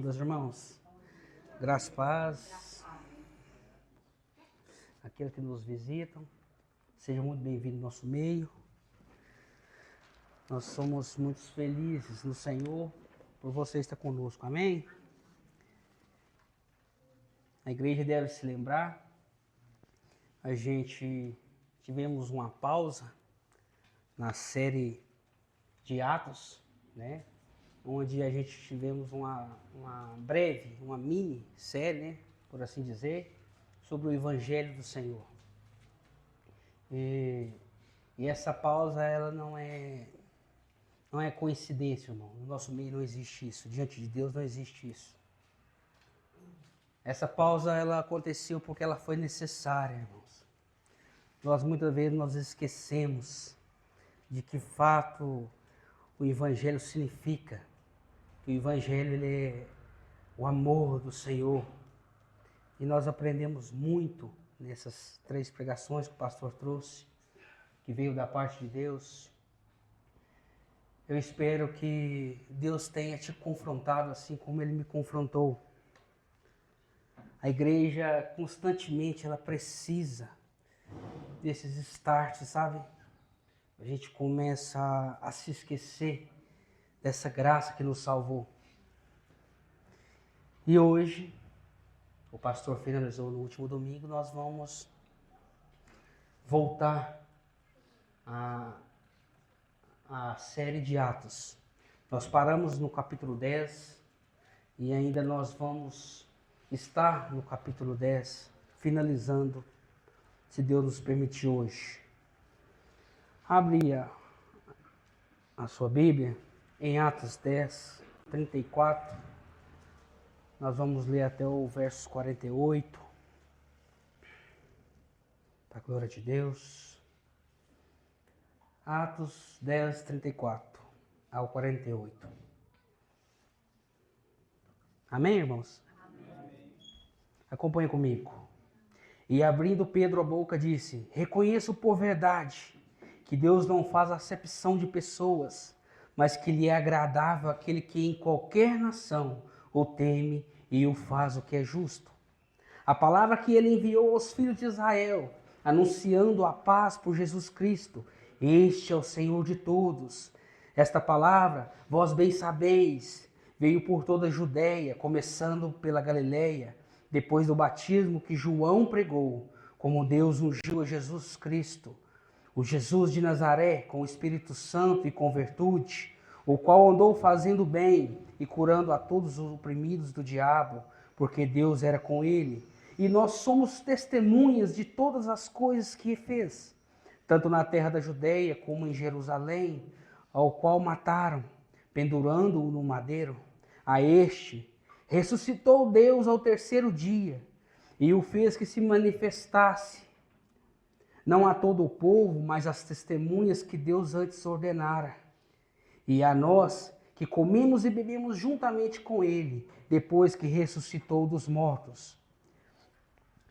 Meus irmãos, graça e paz, aqueles que nos visitam, sejam muito bem-vindos ao nosso meio. Nós somos muito felizes no Senhor por você estar conosco, amém? A igreja deve se lembrar, a gente tivemos uma pausa na série de Atos, né? Onde a gente tivemos uma breve, uma mini série, né, por assim dizer, sobre o Evangelho do Senhor. E essa pausa, ela não é coincidência, irmão. No nosso meio não existe isso. Diante de Deus não existe isso. Essa pausa, ela aconteceu porque ela foi necessária, irmãos. Nós muitas vezes nós esquecemos de que fato o Evangelho significa. Que o Evangelho ele é o amor do Senhor. E nós aprendemos muito nessas 3 pregações que o pastor trouxe, que veio da parte de Deus. Eu espero que Deus tenha te confrontado assim como Ele me confrontou. A igreja constantemente ela precisa desses starts, sabe? A gente começa a se esquecer dessa graça que nos salvou. E hoje, o pastor finalizou no último domingo, nós vamos voltar à série de Atos. Nós paramos no capítulo 10 e ainda nós vamos estar no capítulo 10, finalizando, se Deus nos permitir hoje. Abre a sua Bíblia em Atos 10, 34. Nós vamos ler até o verso 48. Para a glória de Deus. Atos 10, 34 ao 48. Amém, irmãos? Amém. Acompanhe comigo. E abrindo Pedro a boca, disse: Reconheço por verdade que Deus não faz acepção de pessoas, mas que lhe é agradável aquele que em qualquer nação o teme e o faz o que é justo. A palavra que ele enviou aos filhos de Israel, anunciando a paz por Jesus Cristo, este é o Senhor de todos. Esta palavra, vós bem sabeis, veio por toda a Judéia, começando pela Galileia, depois do batismo que João pregou, como Deus ungiu a Jesus Cristo, o Jesus de Nazaré, com o Espírito Santo e com virtude, o qual andou fazendo bem e curando a todos os oprimidos do diabo, porque Deus era com ele. E nós somos testemunhas de todas as coisas que fez, tanto na terra da Judéia como em Jerusalém, ao qual mataram, pendurando-o no madeiro. A este ressuscitou Deus ao 3º dia e o fez que se manifestasse, não a todo o povo, mas às testemunhas que Deus antes ordenara. E a nós, que comemos e bebemos juntamente com ele, depois que ressuscitou dos mortos.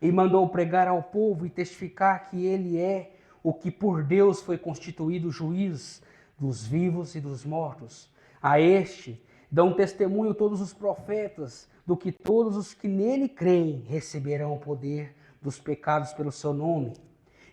E mandou pregar ao povo e testificar que ele é o que por Deus foi constituído juiz dos vivos e dos mortos. A este dão testemunho todos os profetas, do que todos os que nele creem receberão o poder dos pecados pelo seu nome.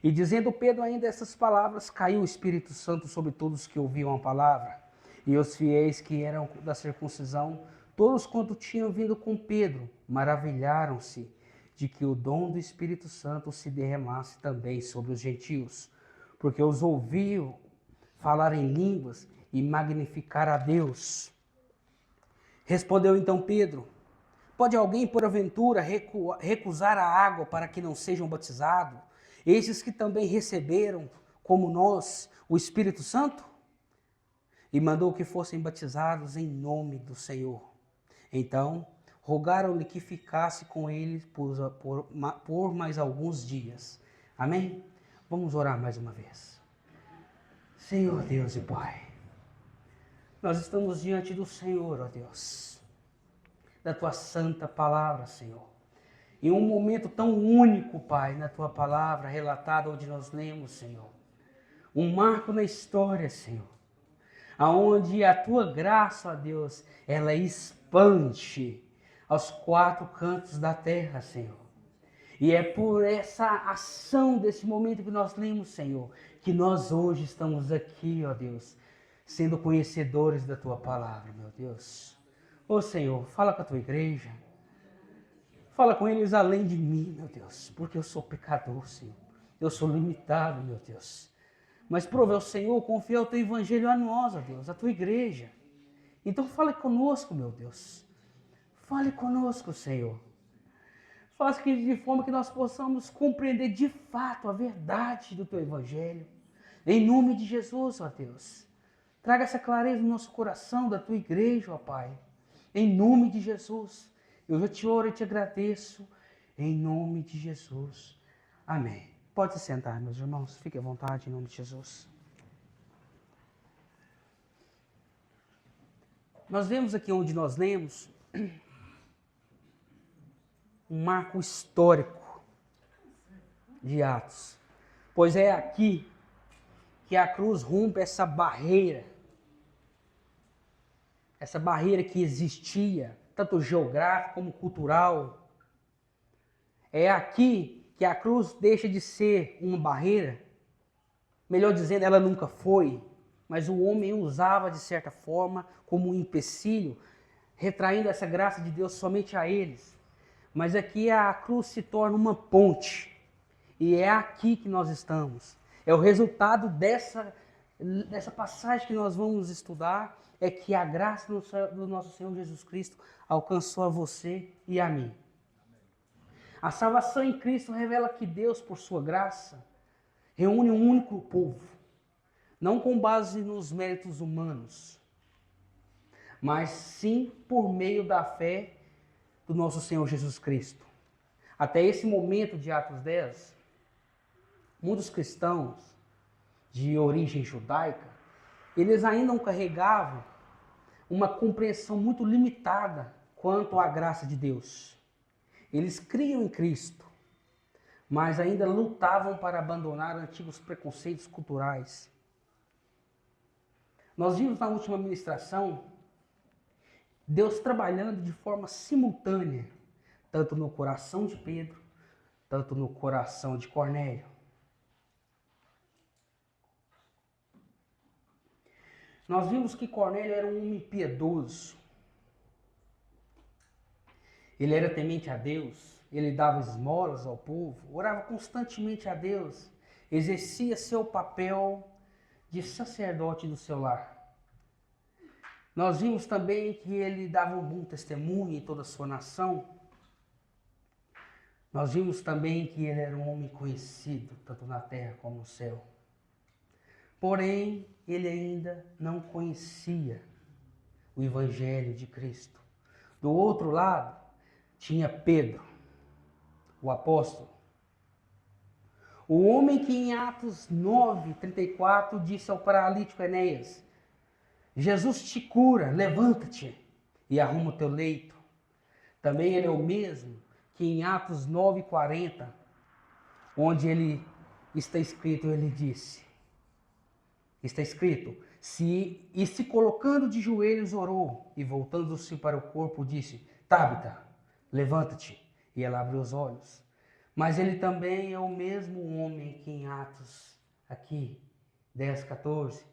E dizendo Pedro ainda essas palavras, caiu o Espírito Santo sobre todos os que ouviam a palavra. E os fiéis que eram da circuncisão, todos quanto tinham vindo com Pedro, maravilharam-se de que o dom do Espírito Santo se derramasse também sobre os gentios, porque os ouviam falar em línguas e magnificar a Deus. Respondeu então Pedro: Pode alguém, porventura, recusar a água para que não sejam batizados? Esses que também receberam, como nós, o Espírito Santo? E mandou que fossem batizados em nome do Senhor. Então, rogaram-lhe que ficasse com eles por mais alguns dias. Amém? Vamos orar mais uma vez. Senhor Deus e Pai, nós estamos diante do Senhor, ó Deus, da Tua santa palavra, Senhor. Em um momento tão único, Pai, na Tua palavra relatada onde nós lemos, Senhor. Um marco na história, Senhor. Aonde a Tua graça, ó Deus, ela expande aos quatro cantos da terra, Senhor. E é por essa ação desse momento que nós lemos, Senhor, que nós hoje estamos aqui, ó Deus, sendo conhecedores da Tua palavra, meu Deus. Ô Senhor, fala com a Tua igreja. Fala com eles além de mim, meu Deus, porque eu sou pecador, Senhor. Eu sou limitado, meu Deus. Mas prove ao Senhor, confia o Teu evangelho a nós, ó Deus, a Tua igreja. Então fale conosco, meu Deus. Fale conosco, Senhor. Faça que de forma que nós possamos compreender de fato a verdade do Teu evangelho. Em nome de Jesus, ó Deus. Traga essa clareza no nosso coração, da Tua igreja, ó Pai. Em nome de Jesus. Eu já te oro e te agradeço. Em nome de Jesus. Amém. Pode se sentar, meus irmãos. Fique à vontade, em nome de Jesus. Nós vemos aqui onde nós lemos um marco histórico de Atos. Pois é aqui que a cruz rompe essa barreira que existia, tanto geográfica como cultural. É aqui que a cruz deixa de ser uma barreira, melhor dizendo, ela nunca foi, mas o homem usava de certa forma como um empecilho, retraindo essa graça de Deus somente a eles. Mas aqui a cruz se torna uma ponte, e é aqui que nós estamos. É o resultado dessa passagem que nós vamos estudar, é que a graça do nosso Senhor Jesus Cristo alcançou a você e a mim. A salvação em Cristo revela que Deus, por sua graça, reúne um único povo, não com base nos méritos humanos, mas sim por meio da fé do nosso Senhor Jesus Cristo. Até esse momento de Atos 10, muitos cristãos de origem judaica, eles ainda não carregavam uma compreensão muito limitada quanto à graça de Deus. Eles criam em Cristo, mas ainda lutavam para abandonar antigos preconceitos culturais. Nós vimos na última ministração Deus trabalhando de forma simultânea, tanto no coração de Pedro, tanto no coração de Cornélio. Nós vimos que Cornélio era um homem piedoso. Ele era temente a Deus, ele dava esmolas ao povo, orava constantemente a Deus, exercia seu papel de sacerdote do seu lar. Nós vimos também que ele dava um bom testemunho em toda a sua nação. Nós vimos também que ele era um homem conhecido, tanto na terra como no céu. Porém, ele ainda não conhecia o Evangelho de Cristo. Do outro lado, tinha Pedro, o apóstolo. O homem que em Atos 9:34 disse ao paralítico Enéas: Jesus te cura, levanta-te e arruma o teu leito. Também ele é o mesmo que em Atos 9:40, onde ele está escrito, ele disse, está escrito, se colocando de joelhos orou e voltando-se para o corpo disse, Tabita, levanta-te, e ela abriu os olhos. Mas ele também é o mesmo homem que em Atos, aqui, 10:14,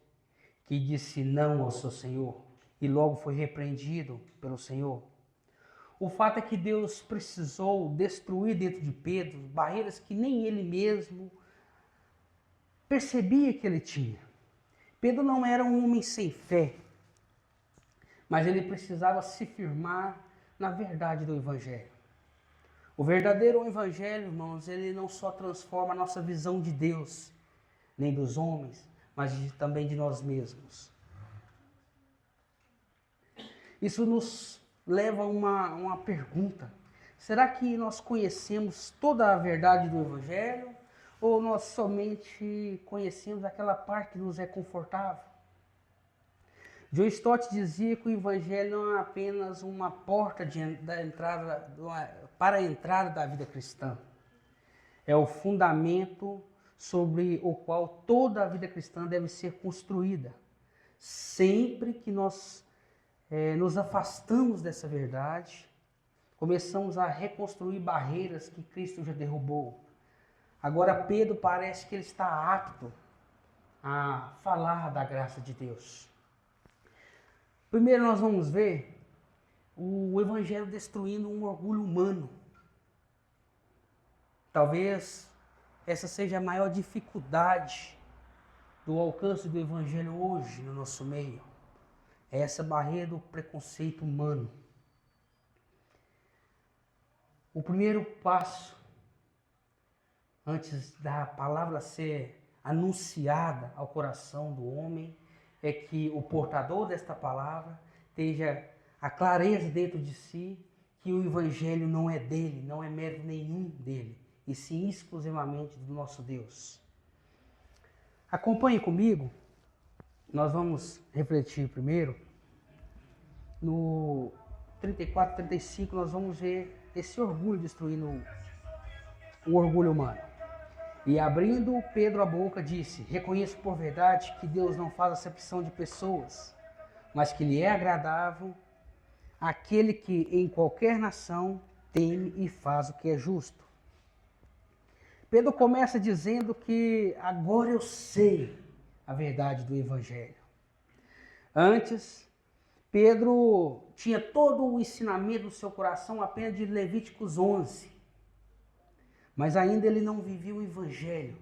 que disse não ao seu Senhor e logo foi repreendido pelo Senhor. O fato é que Deus precisou destruir dentro de Pedro barreiras que nem ele mesmo percebia que ele tinha. Pedro não era um homem sem fé, mas ele precisava se firmar na verdade do Evangelho. O verdadeiro Evangelho, irmãos, ele não só transforma a nossa visão de Deus, nem dos homens, mas também de nós mesmos. Isso nos leva a uma pergunta. Será que nós conhecemos toda a verdade do Evangelho? Ou nós somente conhecemos aquela parte que nos é confortável? John Stott dizia que o Evangelho não é apenas uma porta para a entrada da vida cristã. É o fundamento sobre o qual toda a vida cristã deve ser construída. Sempre que nós nos afastamos dessa verdade, Começamos a reconstruir barreiras que Cristo já derrubou. Agora Pedro parece que ele está apto a falar da graça de Deus. Primeiro nós vamos ver o Evangelho destruindo um orgulho humano. Talvez essa seja a maior dificuldade do alcance do Evangelho hoje no nosso meio. É essa barreira do preconceito humano. O primeiro passo, antes da palavra ser anunciada ao coração do homem, é que o portador desta palavra tenha a clareza dentro de si que o Evangelho não é dele, não é mérito nenhum dele, e sim exclusivamente do nosso Deus. Acompanhe comigo, nós vamos refletir primeiro. No 34, 35, nós vamos ver esse orgulho destruindo o orgulho humano. E abrindo Pedro a boca, disse: reconheço por verdade que Deus não faz acepção de pessoas, mas que lhe é agradável aquele que em qualquer nação teme e faz o que é justo. Pedro começa dizendo que agora eu sei a verdade do Evangelho. Antes, Pedro tinha todo o ensinamento no seu coração apenas de Levíticos 11. Mas ainda ele não vivia o Evangelho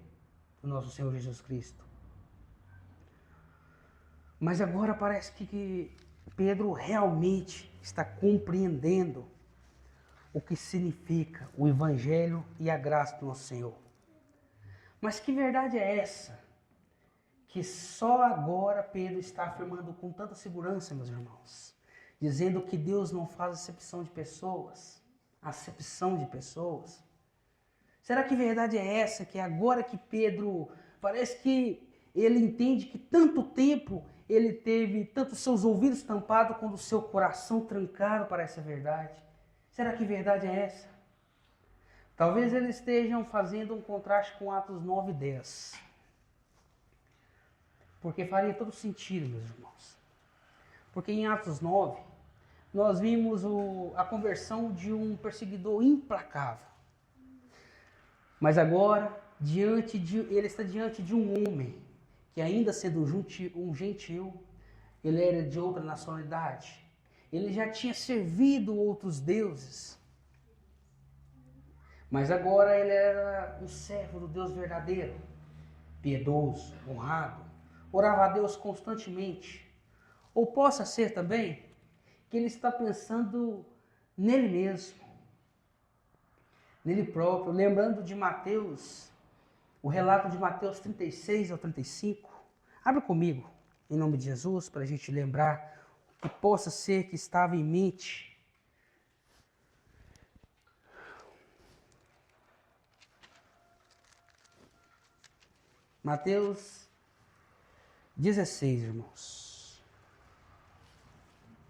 do nosso Senhor Jesus Cristo. Mas agora parece que Pedro realmente está compreendendo o que significa o Evangelho e a graça do nosso Senhor. Mas que verdade é essa? Que só agora Pedro está afirmando com tanta segurança, meus irmãos, dizendo que Deus não faz acepção de pessoas. Acepção de pessoas. Será que verdade é essa? Que agora que Pedro, parece que ele entende que tanto tempo ele teve tanto seus ouvidos tampados quanto o seu coração trancado para essa verdade. Será que verdade é essa? Talvez eles estejam fazendo um contraste com Atos 9 e 10. Porque faria todo sentido, meus irmãos. Porque em Atos 9, nós vimos a conversão de um perseguidor implacável. Mas agora, ele está diante de um homem que, ainda sendo um gentil, ele era de outra nacionalidade. Ele já tinha servido outros deuses. Mas agora ele era um servo do Deus verdadeiro, piedoso, honrado, orava a Deus constantemente. Ou possa ser também que ele está pensando nele mesmo, nele próprio, lembrando de Mateus, o relato de Mateus 36 ao 35. Abra comigo, em nome de Jesus, para a gente lembrar o que possa ser que estava em mente. Mateus 16, irmãos.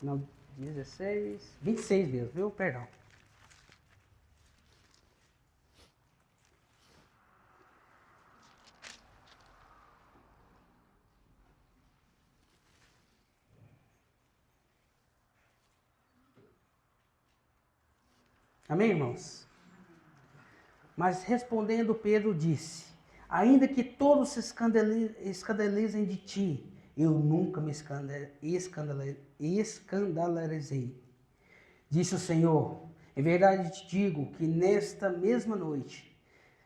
Não, 16, 26 mesmo, viu? Perdão. Amém, irmãos? Mas respondendo, Pedro disse: ainda que todos se escandalizem de ti, eu nunca me escandalizei. Disse o Senhor: em verdade te digo que nesta mesma noite,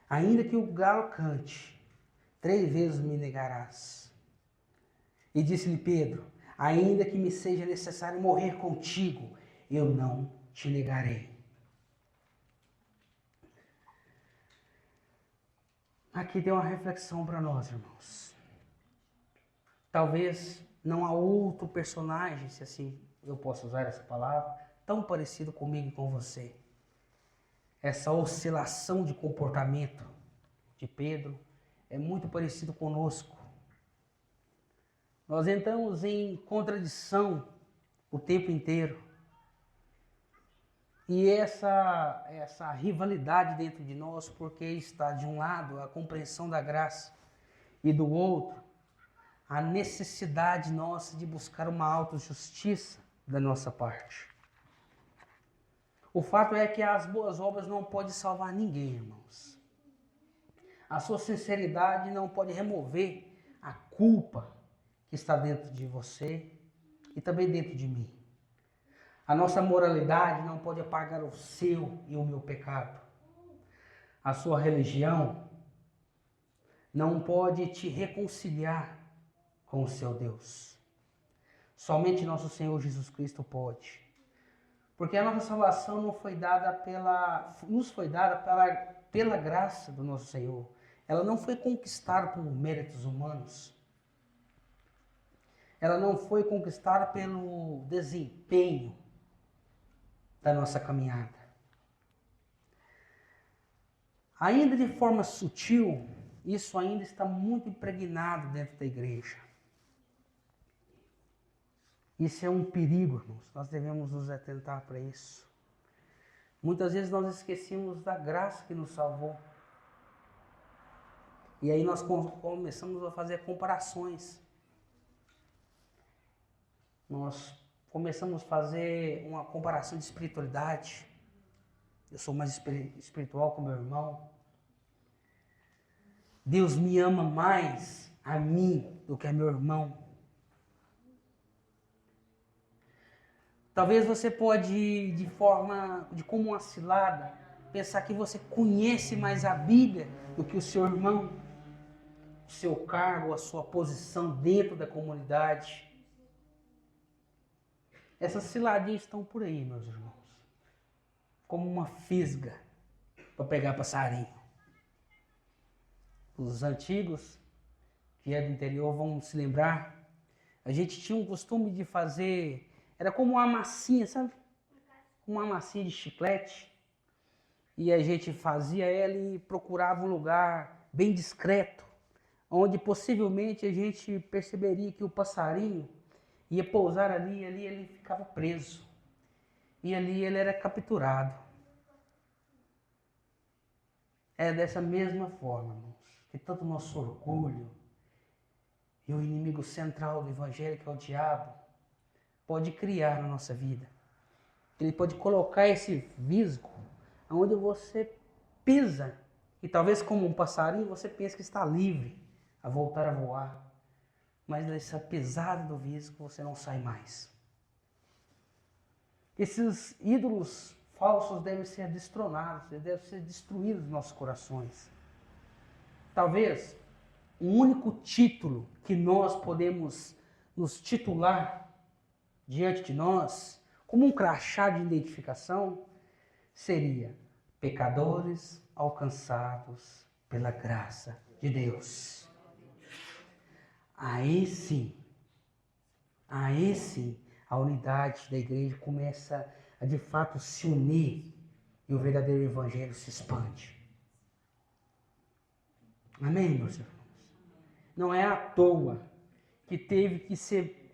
ainda que o galo cante, 3 vezes me negarás. E disse-lhe Pedro: ainda que me seja necessário morrer contigo, eu não te negarei. Aqui tem uma reflexão para nós, irmãos. Talvez não há outro personagem, se assim eu posso usar essa palavra, tão parecido comigo e com você. Essa oscilação de comportamento de Pedro é muito parecido conosco. Nós entramos em contradição o tempo inteiro. E essa rivalidade dentro de nós, porque está de um lado a compreensão da graça e do outro a necessidade nossa de buscar uma autojustiça da nossa parte. O fato é que as boas obras não podem salvar ninguém, irmãos. A sua sinceridade não pode remover a culpa que está dentro de você e também dentro de mim. A nossa moralidade não pode apagar o seu e o meu pecado. A sua religião não pode te reconciliar com o seu Deus. Somente nosso Senhor Jesus Cristo pode. Porque a nossa salvação nos foi dada pela graça do nosso Senhor. Ela não foi conquistada por méritos humanos. Ela não foi conquistada pelo desempenho da nossa caminhada. Ainda de forma sutil, isso ainda está muito impregnado dentro da igreja. Isso é um perigo, irmãos. Nós devemos nos atentar para isso. Muitas vezes nós esquecemos da graça que nos salvou. E aí nós começamos a fazer comparações. Nós começamos a fazer uma comparação de espiritualidade. Eu sou mais espiritual que o meu irmão. Deus me ama mais a mim do que a meu irmão. Talvez você pode, de como uma cilada, pensar que você conhece mais a Bíblia do que o seu irmão, o seu cargo, a sua posição dentro da comunidade. Essas ciladinhas estão por aí, meus irmãos, como uma fisga para pegar passarinho. Os antigos, que é do interior, vão se lembrar, a gente tinha um costume de fazer, era como uma massinha, sabe? Uma massinha de chiclete. E a gente fazia ela e procurava um lugar bem discreto, onde possivelmente a gente perceberia que o passarinho ia pousar ali, e ali ele ficava preso. E ali ele era capturado. É dessa mesma forma, irmãos, que tanto o nosso orgulho e o inimigo central do evangelho, que é o diabo, pode criar na nossa vida. Ele pode colocar esse visgo onde você pisa, e talvez como um passarinho você pense que está livre a voltar a voar. Mas dessa pesada do visgo você não sai mais. Esses ídolos falsos devem ser destronados, devem ser destruídos nos nossos corações. Talvez o único título que nós podemos nos titular diante de nós, como um crachá de identificação, seria pecadores alcançados pela graça de Deus. Aí sim, a unidade da igreja começa a de fato se unir e o verdadeiro evangelho se expande. Amém, meus irmãos? Não é à toa que teve que ser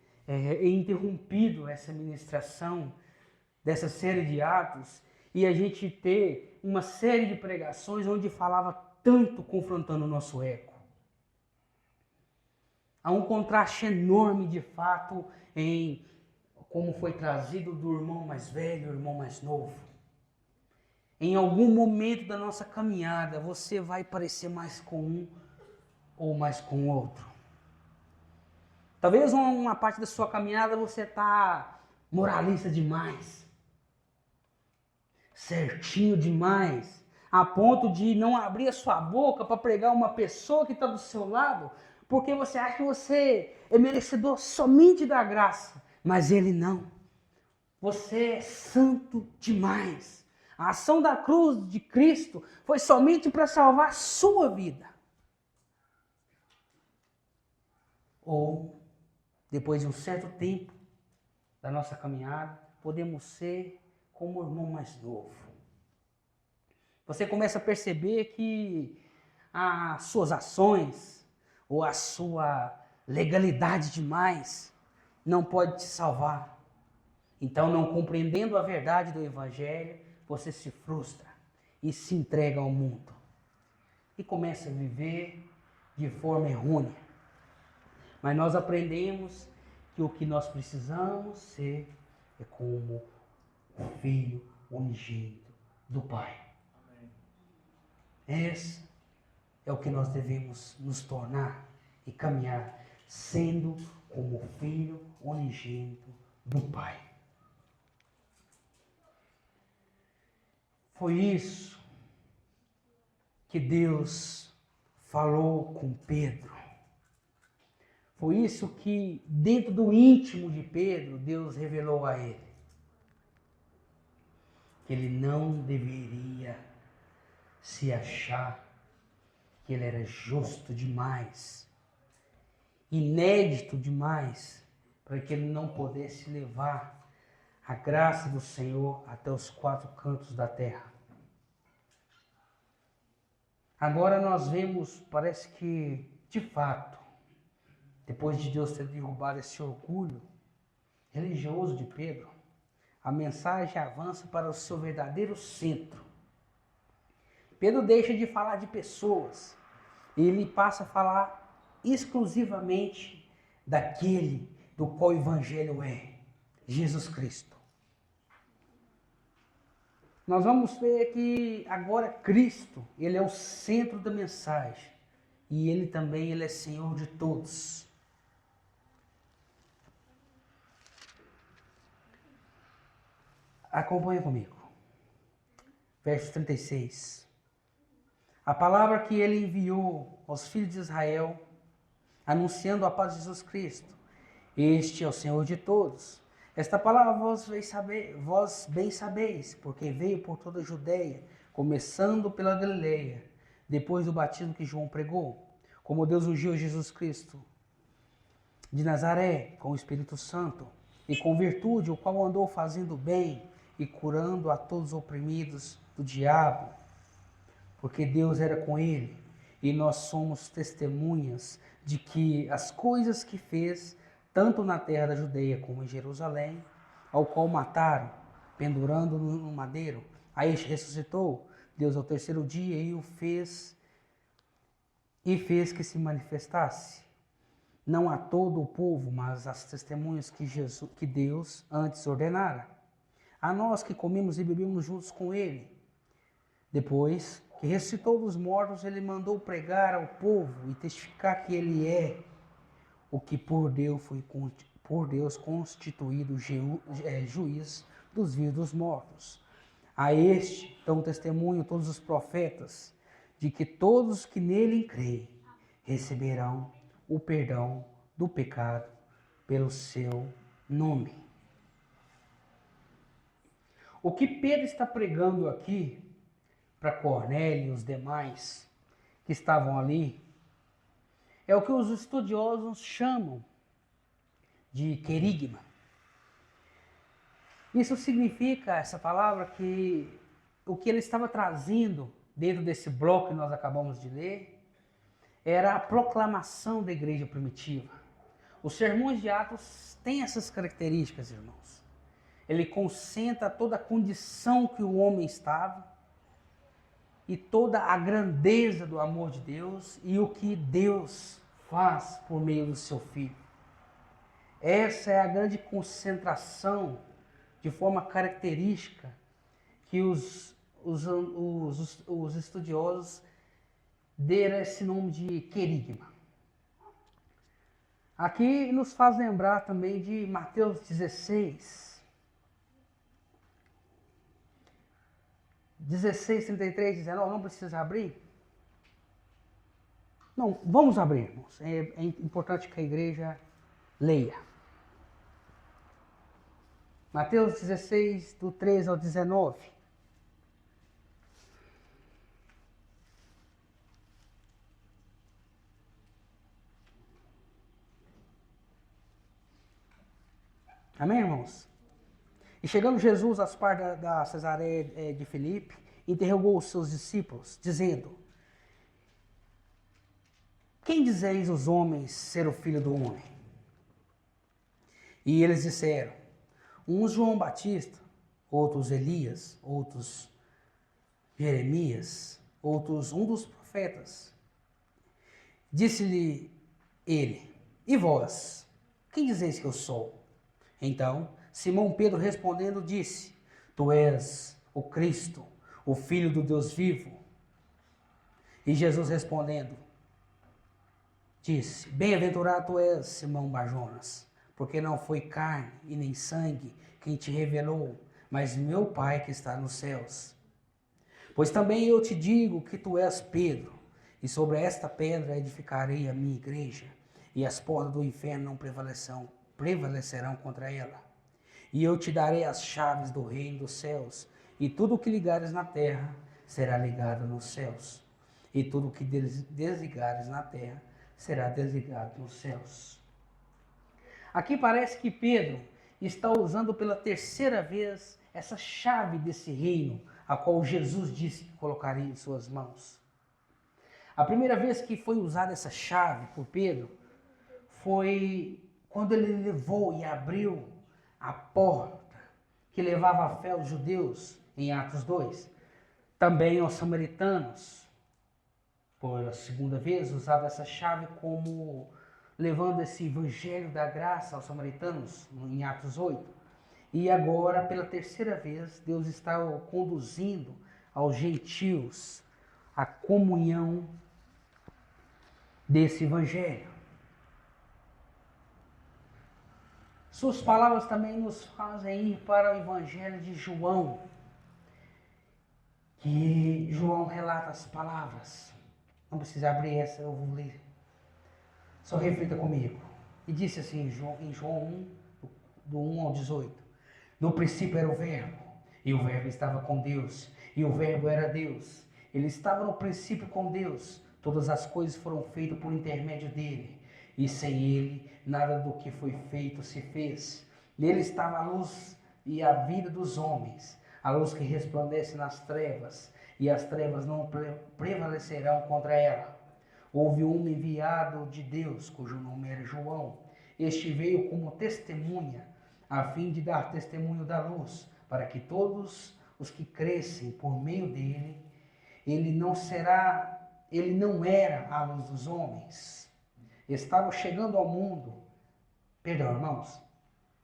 interrompido essa ministração dessa série de atos e a gente ter uma série de pregações onde falava tanto confrontando o nosso ego. Há um contraste enorme, de fato, em como foi trazido do irmão mais velho, o irmão mais novo. Em algum momento da nossa caminhada, você vai parecer mais com um ou mais com o outro. Talvez uma parte da sua caminhada você está moralista demais, certinho demais, a ponto de não abrir a sua boca para pregar uma pessoa que está do seu lado, porque você acha que você é merecedor somente da graça, mas ele não. Você é santo demais. A ação da cruz de Cristo foi somente para salvar a sua vida. Ou, depois de um certo tempo da nossa caminhada, podemos ser como o irmão mais novo. Você começa a perceber que as suas ações ou a sua legalidade demais não pode te salvar. Então, não compreendendo a verdade do evangelho, você se frustra e se entrega ao mundo. E começa a viver de forma errônea. Mas nós aprendemos que o que nós precisamos ser é como o filho, unigênito do Pai. Esse é o que nós devemos nos tornar e caminhar, sendo como filho unigênito do Pai. Foi isso que Deus falou com Pedro. Foi isso que, dentro do íntimo de Pedro, Deus revelou a ele. Que ele não deveria se achar que ele era justo demais, inédito demais, para que ele não pudesse levar a graça do Senhor até os quatro cantos da terra. Agora nós vemos, parece que, de fato, depois de Deus ter derrubado esse orgulho religioso de Pedro, a mensagem avança para o seu verdadeiro centro. Pedro deixa de falar de pessoas, e ele passa a falar exclusivamente daquele do qual o Evangelho é, Jesus Cristo. Nós vamos ver que agora Cristo, ele é o centro da mensagem, e ele também ele é Senhor de todos. Acompanha comigo. Verso 36. A palavra que ele enviou aos filhos de Israel, anunciando a paz de Jesus Cristo. Este é o Senhor de todos. Esta palavra vós bem sabeis, porque veio por toda a Judeia, começando pela Galileia, depois do batismo que João pregou, como Deus ungiu Jesus Cristo de Nazaré com o Espírito Santo, e com virtude, o qual andou fazendo bem e curando a todos os oprimidos do diabo, porque Deus era com ele, e nós somos testemunhas de que as coisas que fez, tanto na terra da Judeia como em Jerusalém, ao qual mataram, pendurando no madeiro, a este ressuscitou, Deus ao terceiro dia e fez que se manifestasse, não a todo o povo, mas às testemunhas que Deus antes ordenara, a nós que comemos e bebemos juntos com ele. Depois que ressuscitou dos mortos, ele mandou pregar ao povo e testificar que ele é o que por Deus constituído juiz dos vivos e dos mortos. A este dão testemunho todos os profetas, de que todos que nele creem receberão o perdão do pecado pelo seu nome. O que Pedro está pregando aqui para Cornélio e os demais que estavam ali é o que os estudiosos chamam de querigma. Isso significa, essa palavra, que o que ele estava trazendo dentro desse bloco que nós acabamos de ler era a proclamação da igreja primitiva. Os sermões de Atos têm essas características, irmãos. Ele concentra toda a condição que o homem estava e toda a grandeza do amor de Deus e o que Deus faz por meio do seu Filho. Essa é a grande concentração, de forma característica, que os estudiosos deram esse nome de querigma. Aqui nos faz lembrar também de Mateus 16, 33, 19, não precisa abrir? Não, vamos abrir, irmãos. É importante que a igreja leia. Mateus 16, do 13 ao 19. Amém, irmãos? E chegando Jesus às partes da Cesareia de Filipe, interrogou os seus discípulos, dizendo: quem dizeis os homens ser o Filho do Homem? E eles disseram: uns João Batista, outros Elias, outros Jeremias, outros um dos profetas. Disse-lhe ele: e vós, quem dizeis que eu sou? Então Simão Pedro respondendo disse: tu és o Cristo, o Filho do Deus vivo? E Jesus respondendo, disse, bem-aventurado tu és, Simão Barjonas, porque não foi carne e nem sangue quem te revelou, mas meu Pai que está nos céus. Pois também eu te digo que tu és Pedro, e sobre esta pedra edificarei a minha igreja, e as portas do inferno não prevalecerão contra ela. E eu te darei as chaves do reino dos céus, e tudo o que ligares na terra será ligado nos céus, e tudo o que desligares na terra será desligado nos céus. Aqui parece que Pedro está usando pela terceira vez essa chave desse reino, a qual Jesus disse que colocaria em suas mãos. A primeira vez que foi usada essa chave por Pedro foi quando ele levou e abriu a porta que levava a fé aos judeus, em Atos 2. Também aos samaritanos. Por a segunda vez, usava essa chave como levando esse evangelho da graça aos samaritanos, em Atos 8. E agora, pela terceira vez, Deus está conduzindo aos gentios a comunhão desse evangelho. Suas palavras também nos fazem ir para o evangelho de João, que João relata as palavras. Não precisa abrir essa, eu vou ler. Só reflita comigo. E disse assim em João 1, do 1 ao 18. No princípio era o Verbo, e o Verbo estava com Deus, e o Verbo era Deus. Ele estava no princípio com Deus. Todas as coisas foram feitas por intermédio dele, e sem ele nada do que foi feito se fez. Nele estava a luz e a vida dos homens, a luz que resplandece nas trevas, e as trevas não prevalecerão contra ela. Houve um enviado de Deus, cujo nome era João. Este veio como testemunha, a fim de dar testemunho da luz, para que todos os que crescem por meio dele, ele não era a luz dos homens. Estava chegando ao mundo, perdão, irmãos,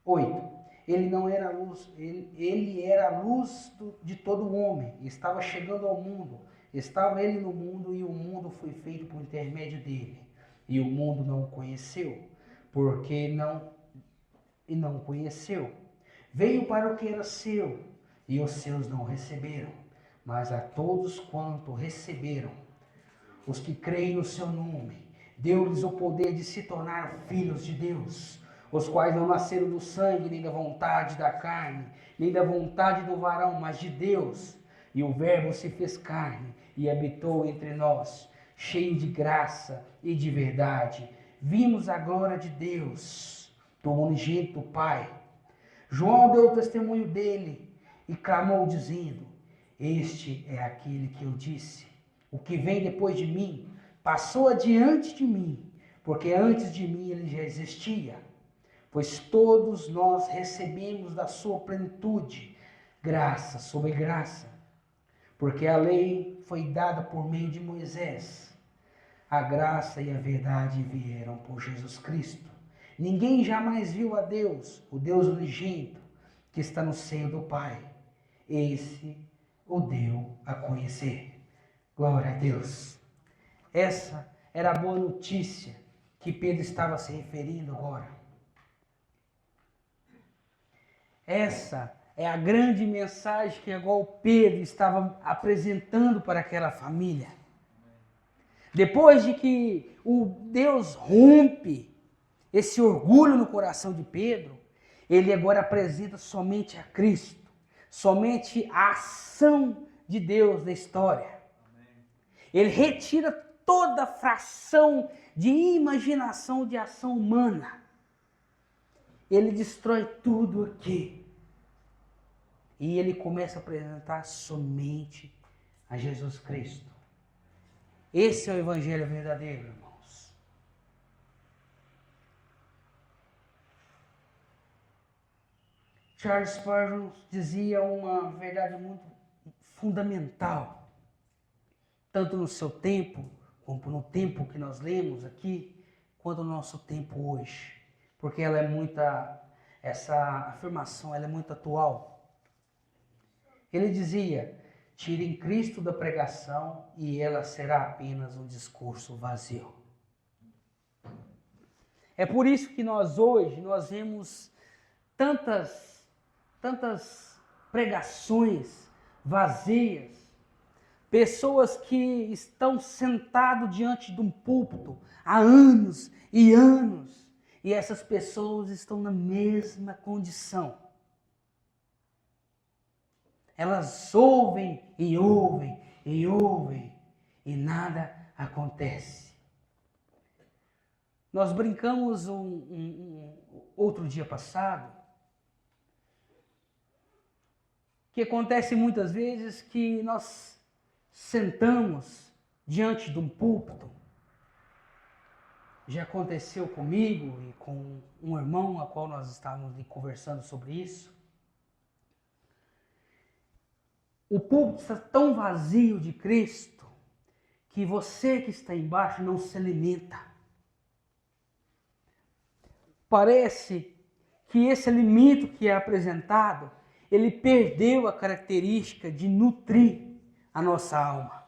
8. Ele não era a luz, ele era a luz de todo homem. Estava chegando ao mundo. Estava ele no mundo e o mundo foi feito por intermédio dele. E o mundo não o conheceu, porque não o conheceu. Veio para o que era seu, e os seus não receberam. Mas a todos quanto receberam, os que creem no seu nome, deu-lhes o poder de se tornar filhos de Deus, os quais não nasceram do sangue, nem da vontade da carne, nem da vontade do varão, mas de Deus. E o Verbo se fez carne e habitou entre nós, cheio de graça e de verdade. Vimos a glória de Deus, do unigênito Pai. João deu testemunho dele e clamou dizendo, este é aquele que eu disse, o que vem depois de mim, passou adiante de mim, porque antes de mim ele já existia. Pois todos nós recebemos da sua plenitude, graça sobre graça. Porque a lei foi dada por meio de Moisés. A graça e a verdade vieram por Jesus Cristo. Ninguém jamais viu a Deus, o Deus unigênito, que está no seio do Pai. Esse o deu a conhecer. Glória a Deus. Essa era a boa notícia que Pedro estava se referindo agora. Essa é a grande mensagem que igual Pedro estava apresentando para aquela família. Depois de que o Deus rompe esse orgulho no coração de Pedro, ele agora apresenta somente a Cristo, somente a ação de Deus na história. Ele retira toda fração de imaginação de ação humana. Ele destrói tudo aqui. E ele começa a apresentar somente a Jesus Cristo. Esse é o evangelho verdadeiro, irmãos. Charles Spurgeon dizia uma verdade muito fundamental, tanto no seu tempo, como no tempo que nós lemos aqui, quanto no nosso tempo hoje. Porque essa afirmação ela é muito atual. Ele dizia: tirem Cristo da pregação e ela será apenas um discurso vazio. É por isso que hoje nós vemos tantas pregações vazias, pessoas que estão sentadas diante de um púlpito há anos e anos, e essas pessoas estão na mesma condição. Elas ouvem e ouvem e ouvem e nada acontece. Nós brincamos outro dia passado, que acontece muitas vezes que nós sentamos diante de um púlpito. Já aconteceu comigo e com um irmão a qual nós estávamos conversando sobre isso. O púlpito está tão vazio de Cristo que você que está embaixo não se alimenta. Parece que esse alimento que é apresentado, ele perdeu a característica de nutrir a nossa alma.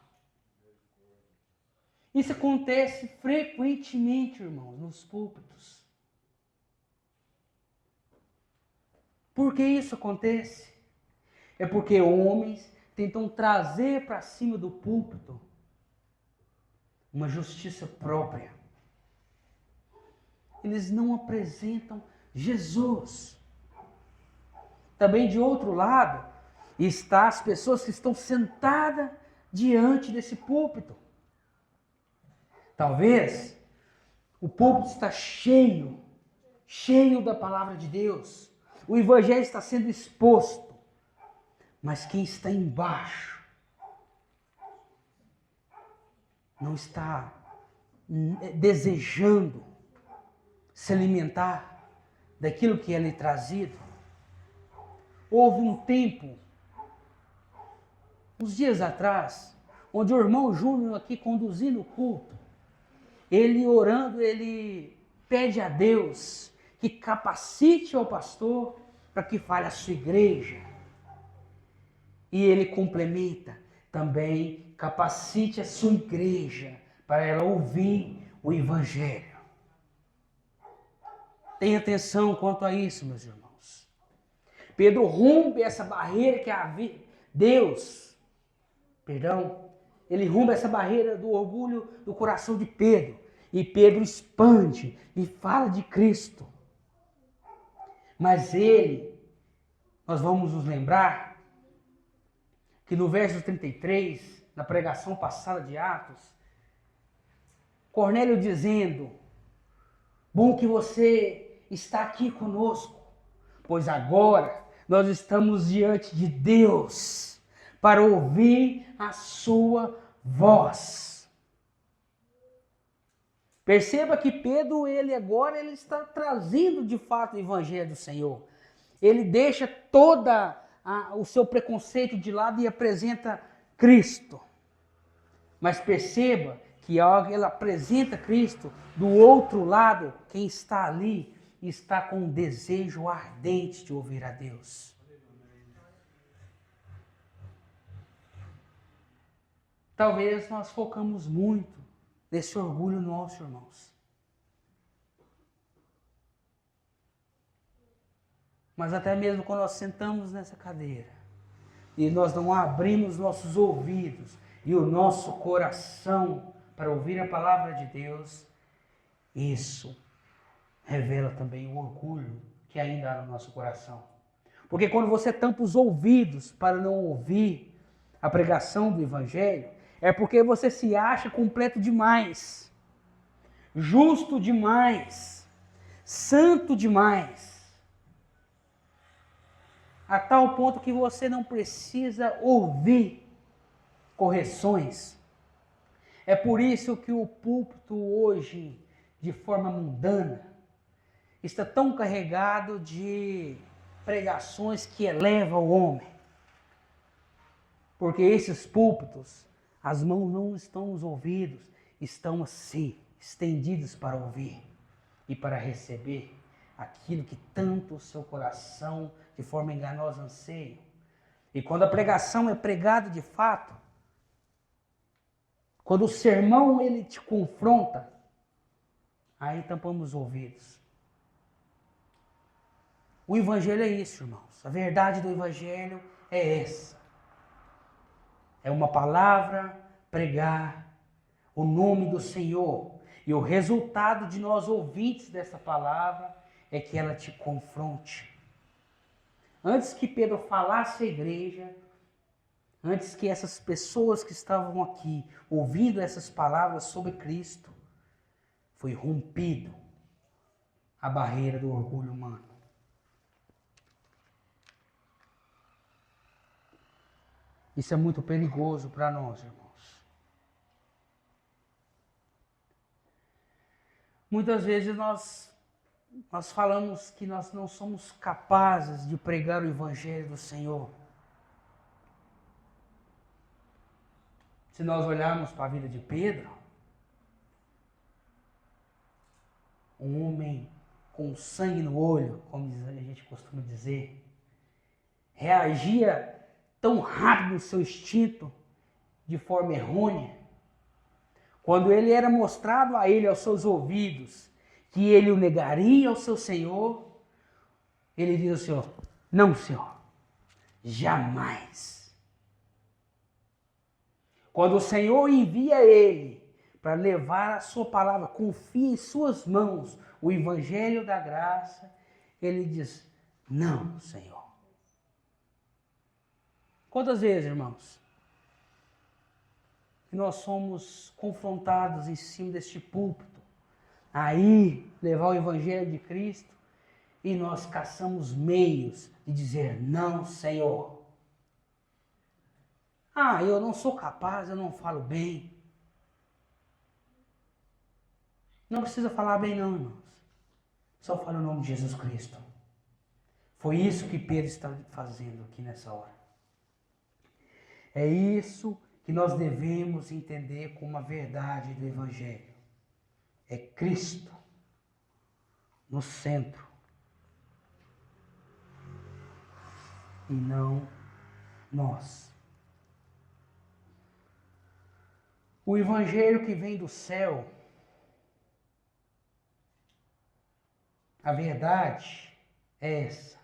Isso acontece frequentemente, irmãos, nos púlpitos. Por que isso acontece? É porque homens tentam trazer para cima do púlpito uma justiça própria. Eles não apresentam Jesus. Também de outro lado, está as pessoas que estão sentadas diante desse púlpito. Talvez o púlpito está cheio da palavra de Deus. O evangelho está sendo exposto. Mas quem está embaixo não está desejando se alimentar daquilo que é lhe trazido. Houve um tempo, uns dias atrás, onde o irmão Júnior aqui conduzindo o culto, ele orando, ele pede a Deus que capacite o pastor para que fale a sua igreja. E ele complementa, também capacite a sua igreja para ela ouvir o evangelho. Tenha atenção quanto a isso, meus irmãos. Pedro rompe essa barreira que havia. Ele rompe essa barreira do orgulho do coração de Pedro. E Pedro expande e fala de Cristo. Mas nós vamos nos lembrar que no verso 33, na pregação passada de Atos, Cornélio dizendo: bom que você está aqui conosco, pois agora nós estamos diante de Deus para ouvir a sua voz. Perceba que Pedro, ele está trazendo de fato o evangelho do Senhor. Ele deixa o seu preconceito de lado e apresenta Cristo. Mas perceba que ele apresenta Cristo, do outro lado, quem está ali está com um desejo ardente de ouvir a Deus. Talvez nós focamos muito nesse orgulho nosso, irmãos. Mas até mesmo quando nós sentamos nessa cadeira e nós não abrimos nossos ouvidos e o nosso coração para ouvir a palavra de Deus, isso revela também o orgulho que ainda há no nosso coração. Porque quando você tampa os ouvidos para não ouvir a pregação do evangelho, é porque você se acha completo demais, justo demais, santo demais, a tal ponto que você não precisa ouvir correções. É por isso que o púlpito hoje, de forma mundana, está tão carregado de pregações que elevam o homem. Porque esses púlpitos, as mãos não estão nos ouvidos, estão assim, estendidos para ouvir e para receber aquilo que tanto o seu coração, de forma enganosa, anseia. E quando a pregação é pregada de fato, quando o sermão ele te confronta, aí tampamos os ouvidos. O evangelho é isso, irmãos. A verdade do evangelho é essa. É uma palavra pregar o nome do Senhor. E o resultado de nós ouvintes dessa palavra é que ela te confronte. Antes que Pedro falasse à igreja, antes que essas pessoas que estavam aqui ouvindo essas palavras sobre Cristo, foi rompido a barreira do orgulho humano. Isso é muito perigoso para nós, irmãos. Muitas vezes nós falamos que nós não somos capazes de pregar o evangelho do Senhor. Se nós olharmos para a vida de Pedro, um homem com sangue no olho, como a gente costuma dizer, reagia tão rápido no seu instinto, de forma errônea, quando ele era mostrado a ele, aos seus ouvidos, que ele o negaria ao seu Senhor, ele diz ao Senhor: não, Senhor, jamais. Quando o Senhor envia ele para levar a sua palavra, confia em suas mãos o evangelho da graça, ele diz: não, Senhor. Quantas vezes, irmãos, que nós somos confrontados em cima deste púlpito, aí levar o evangelho de Cristo, e nós caçamos meios de dizer: não, Senhor. Ah, eu não sou capaz, eu não falo bem. Não precisa falar bem não, irmãos. Só fala o nome de Jesus Cristo. Foi isso que Pedro está fazendo aqui nessa hora. É isso que nós devemos entender como a verdade do Evangelho. É Cristo no centro. E não nós. O Evangelho que vem do céu, a verdade é essa.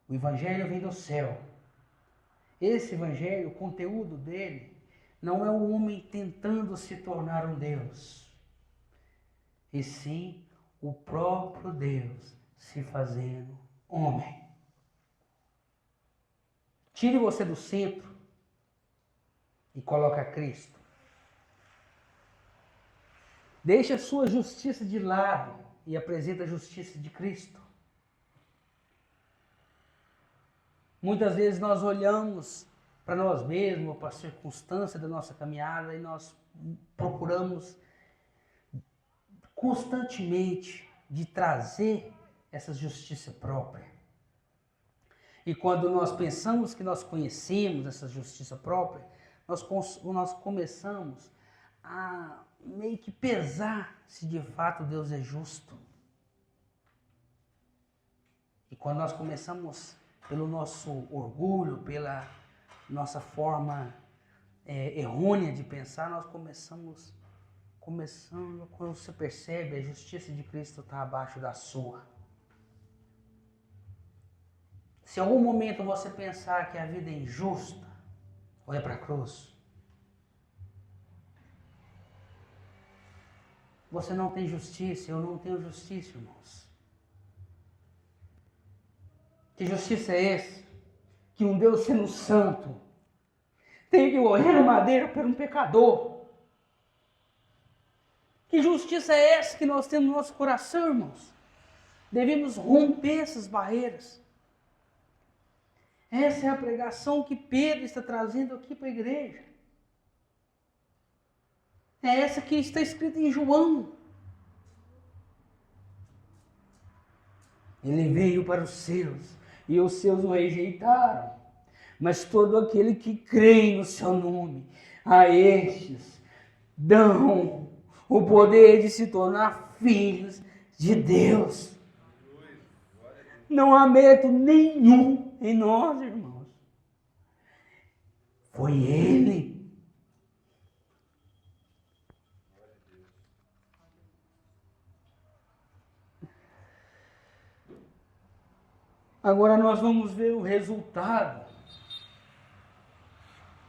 O Evangelho vem do céu. Esse Evangelho, o conteúdo dele, não é o homem tentando se tornar um Deus, e sim o próprio Deus se fazendo homem. Tire você do centro e coloque a Cristo. Deixe a sua justiça de lado e apresenta a justiça de Cristo. Muitas vezes nós olhamos para nós mesmos, para a circunstância da nossa caminhada, e nós procuramos constantemente de trazer essa justiça própria. E quando nós pensamos que nós conhecemos essa justiça própria, nós começamos a meio que pesar se de fato Deus é justo. E quando nós começamos pelo nosso orgulho, pela nossa forma errônea de pensar, nós começando, quando você percebe, a justiça de Cristo está abaixo da sua. Se em algum momento você pensar que a vida é injusta, olha para a cruz. Você não tem justiça, eu não tenho justiça, irmãos. Que justiça é essa? Que um Deus sendo santo tem que morrer no madeiro por um pecador. Que justiça é essa que nós temos no nosso coração, irmãos? Devemos romper essas barreiras. Essa é a pregação que Pedro está trazendo aqui para a igreja. É essa que está escrita em João. Ele veio para os seus, e os seus o rejeitaram. Mas todo aquele que crê no seu nome, a estes dão o poder de se tornar filhos de Deus. Não há mérito nenhum em nós, irmãos. Foi ele. Agora nós vamos ver o resultado.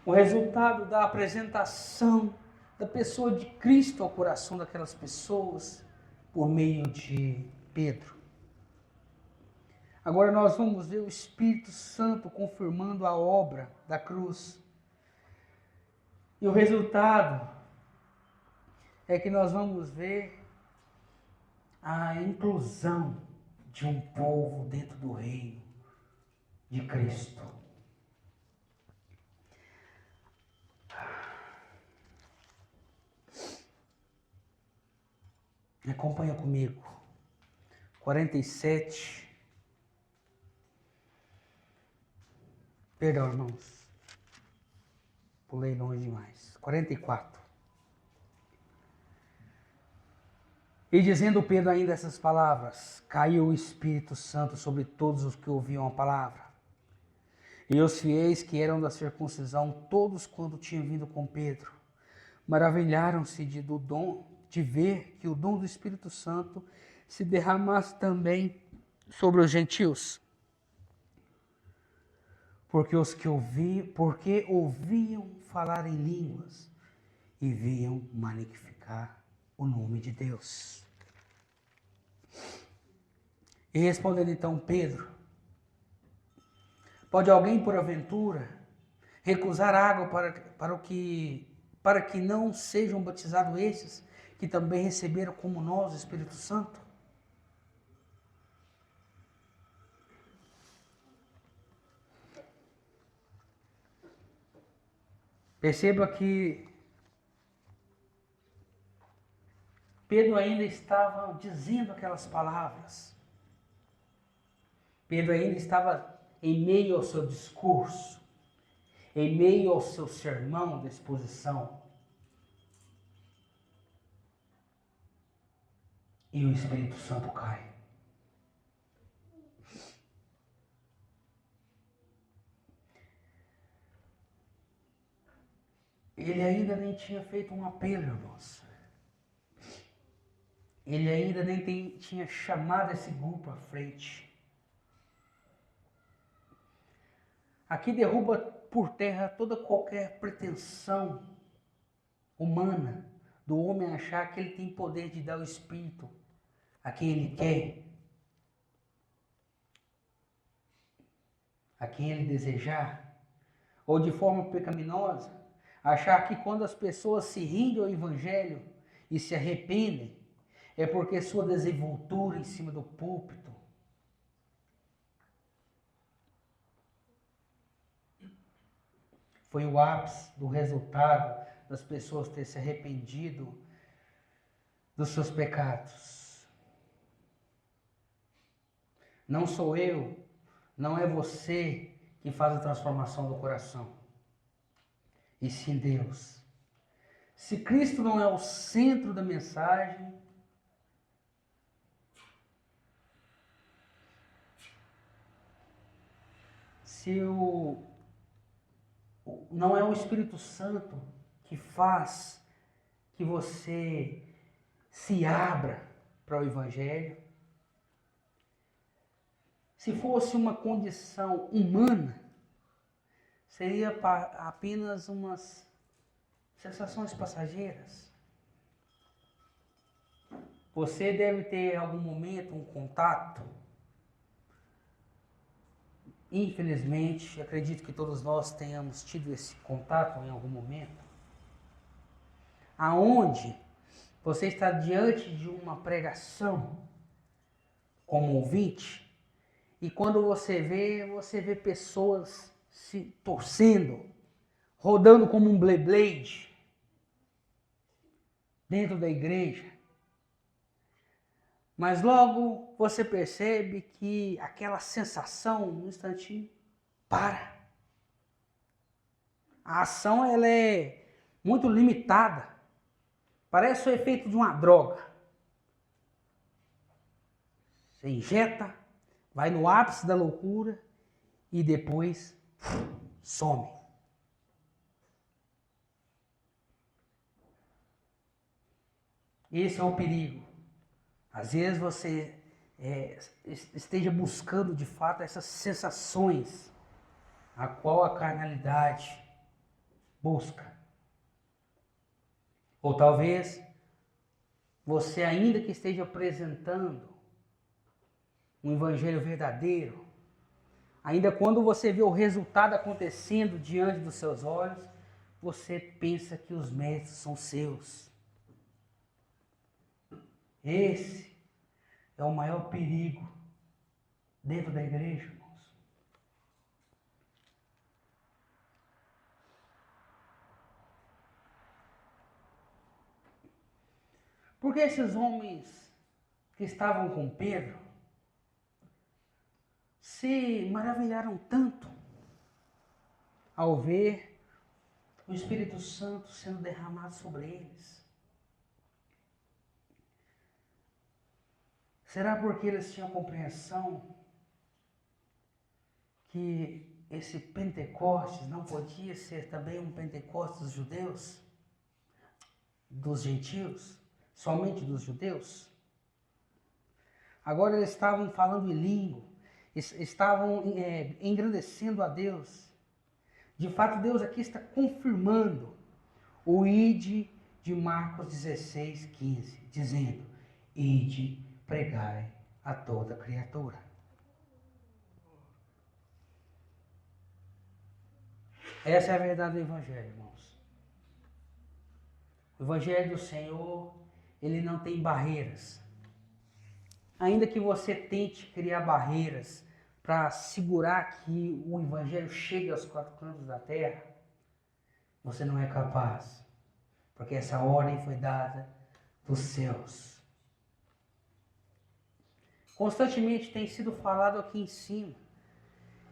O resultado da apresentação da pessoa de Cristo ao coração daquelas pessoas por meio de Pedro. Agora nós vamos ver o Espírito Santo confirmando a obra da cruz. E o resultado é que nós vamos ver a inclusão de um povo dentro do reino de Cristo. Acompanha comigo. 47. Perdão, irmãos. Pulei longe demais. 44. E dizendo Pedro ainda essas palavras, caiu o Espírito Santo sobre todos os que ouviam a palavra. E os fiéis que eram da circuncisão, todos quando tinham vindo com Pedro, maravilharam-se de ver que o dom do Espírito Santo se derramasse também sobre os gentios. Porque ouviam falar em línguas e viam magnificar o nome de Deus. E respondendo então Pedro, pode alguém porventura recusar água para que não sejam batizados esses que também receberam como nós o Espírito Santo? Perceba que Pedro ainda estava dizendo aquelas palavras. Pedro ainda estava em meio ao seu discurso, em meio ao seu sermão de exposição. E o Espírito Santo cai. Ele ainda nem tinha feito um apelo, irmãos. Ele ainda nem tinha chamado esse grupo à frente. Aqui derruba por terra toda qualquer pretensão humana do homem achar que ele tem poder de dar o Espírito a quem ele quer, a quem ele desejar, ou de forma pecaminosa, achar que quando as pessoas se rendem ao Evangelho e se arrependem, é porque sua desenvoltura em cima do púlpito foi o ápice do resultado das pessoas terem se arrependido dos seus pecados. Não sou eu, não é você que faz a transformação do coração, e sim Deus. Se Cristo não é o centro da mensagem, não é o Espírito Santo que faz que você se abra para o Evangelho, se fosse uma condição humana, seria apenas umas sensações passageiras. Você deve ter em algum momento um contato. Infelizmente, acredito que todos nós tenhamos tido esse contato em algum momento, aonde você está diante de uma pregação como ouvinte, e quando você vê pessoas se torcendo, rodando como um Beyblade dentro da igreja. Mas logo você percebe que aquela sensação, no instantinho, para. A ação ela é muito limitada. Parece o efeito de uma droga. Você injeta, vai no ápice da loucura e depois some. Esse é o perigo. Às vezes você esteja buscando de fato essas sensações a qual a carnalidade busca. Ou talvez você ainda que esteja apresentando um evangelho verdadeiro, ainda quando você vê o resultado acontecendo diante dos seus olhos, você pensa que os méritos são seus. Esse é o maior perigo dentro da igreja, irmãos. Porque esses homens que estavam com Pedro se maravilharam tanto ao ver o Espírito Santo sendo derramado sobre eles. Será porque eles tinham compreensão que esse Pentecostes não podia ser também um Pentecostes dos judeus? Dos gentios? Somente dos judeus? Agora eles estavam falando em língua, estavam engrandecendo a Deus. De fato, Deus aqui está confirmando o ide de Marcos 16, 15, dizendo: ide, pregai a toda criatura. Essa é a verdade do Evangelho, irmãos. O Evangelho do Senhor, ele não tem barreiras. Ainda que você tente criar barreiras para segurar que o Evangelho chegue aos quatro cantos da terra, você não é capaz. Porque essa ordem foi dada dos céus. Constantemente tem sido falado aqui em cima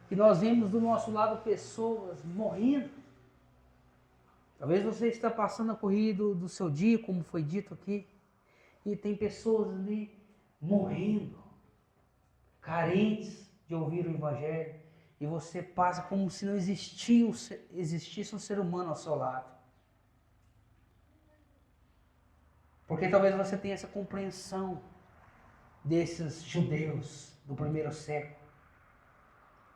que nós vemos do nosso lado pessoas morrendo. Talvez você está passando a corrida do seu dia, como foi dito aqui, e tem pessoas ali morrendo, carentes de ouvir o Evangelho, e você passa como se não existisse um ser humano ao seu lado. Porque talvez você tenha essa compreensão desses judeus do primeiro século.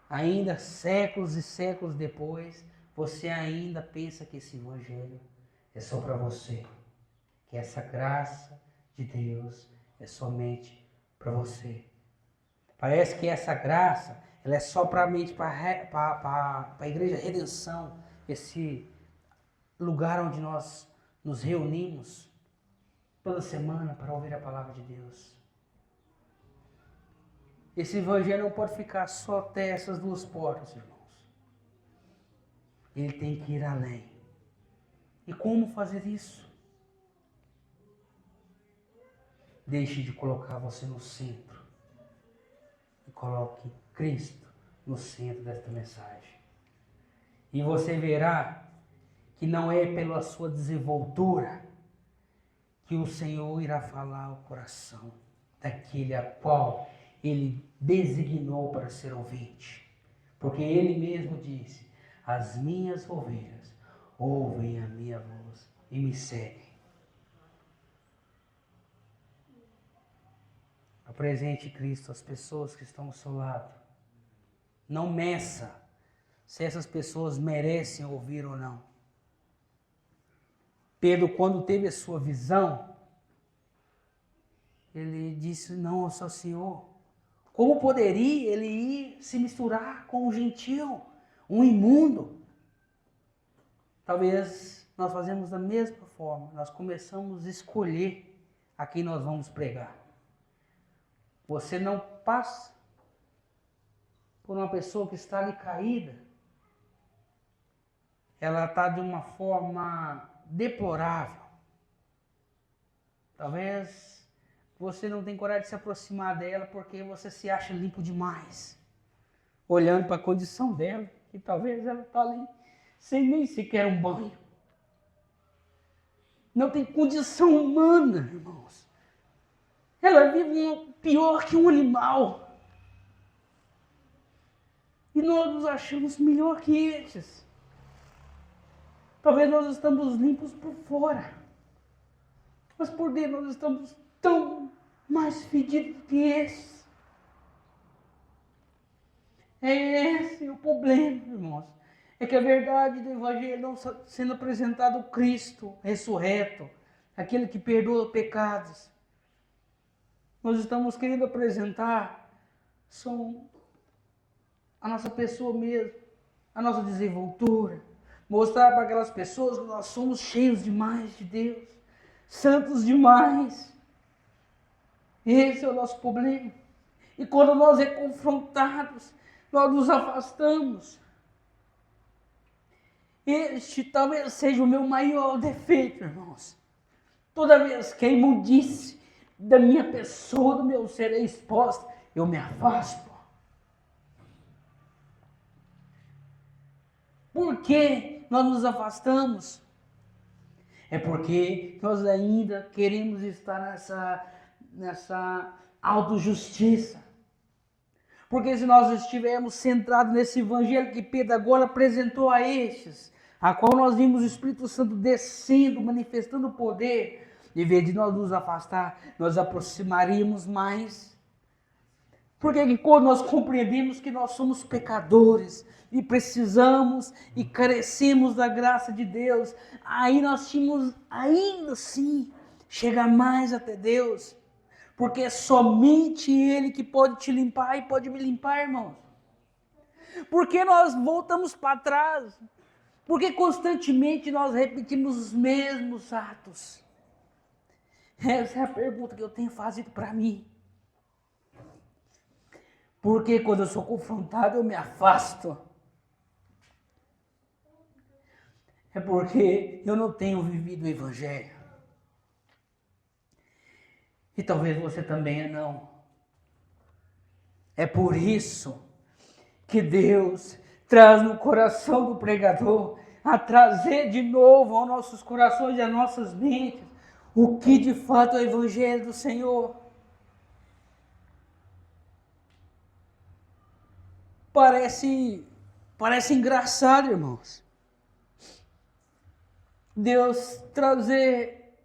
Ainda séculos e séculos depois, você ainda pensa que esse Evangelho é só para você. Que essa graça de Deus é somente para você. Parece que essa graça ela é só para a Igreja Redenção, esse lugar onde nós nos reunimos toda semana para ouvir a palavra de Deus. Esse Evangelho não pode ficar só até essas duas portas, irmãos. Ele tem que ir além. E como fazer isso? Deixe de colocar você no centro. E coloque Cristo no centro desta mensagem. E você verá que não é pela sua desenvoltura que o Senhor irá falar ao coração daquele a qual Ele designou para ser ouvinte. Porque Ele mesmo disse: as minhas ovelhas ouvem a minha voz e me seguem. Apresente Cristo às pessoas que estão ao seu lado. Não meça se essas pessoas merecem ouvir ou não. Pedro, quando teve a sua visão, ele disse: não ao seu Senhor. Como poderia ele ir se misturar com um gentil, um imundo? Talvez nós fazemos da mesma forma. Nós começamos a escolher a quem nós vamos pregar. Você não passa por uma pessoa que está ali caída. Ela está de uma forma deplorável. Talvez você não tenha coragem de se aproximar dela porque você se acha limpo demais. Olhando para a condição dela, que talvez ela está ali sem nem sequer um banho. Não tem condição humana, irmãos. Ela vive pior que um animal. E nós nos achamos melhor que eles. Talvez nós estamos limpos por fora. Mas por dentro nós estamos tão mais fedidos que esses. É esse o problema, irmãos. É que a verdade do Evangelho não está sendo apresentado o Cristo ressurreto, aquele que perdoa pecados. Nós estamos querendo apresentar só a nossa pessoa mesmo, a nossa desenvoltura. Mostrar para aquelas pessoas que nós somos cheios demais de Deus, santos demais. Esse é o nosso problema. E quando nós é confrontados, nós nos afastamos. Este talvez seja o meu maior defeito, irmãos. Toda vez que a imundice da minha pessoa, do meu ser é exposta, eu me afasto. Por que nós nos afastamos? É porque nós ainda queremos estar nessa autojustiça. Porque se nós estivermos centrados nesse evangelho que Pedro agora apresentou a estes, a qual nós vimos o Espírito Santo descendo, manifestando o poder, em vez de nós nos afastar, nós aproximaríamos mais. Porque que quando nós compreendemos que nós somos pecadores e precisamos e carecemos da graça de Deus, aí nós tínhamos ainda assim chegar mais até Deus. Porque é somente Ele que pode te limpar e pode me limpar, irmãos. Porque nós voltamos para trás. Porque constantemente nós repetimos os mesmos atos. Essa é a pergunta que eu tenho fazido para mim. Porque quando eu sou confrontado eu me afasto. É porque eu não tenho vivido o Evangelho. E talvez você também não. É por isso que Deus traz no coração do pregador a trazer de novo aos nossos corações e às nossas mentes o que de fato é o Evangelho do Senhor. Parece engraçado, irmãos. Deus trazer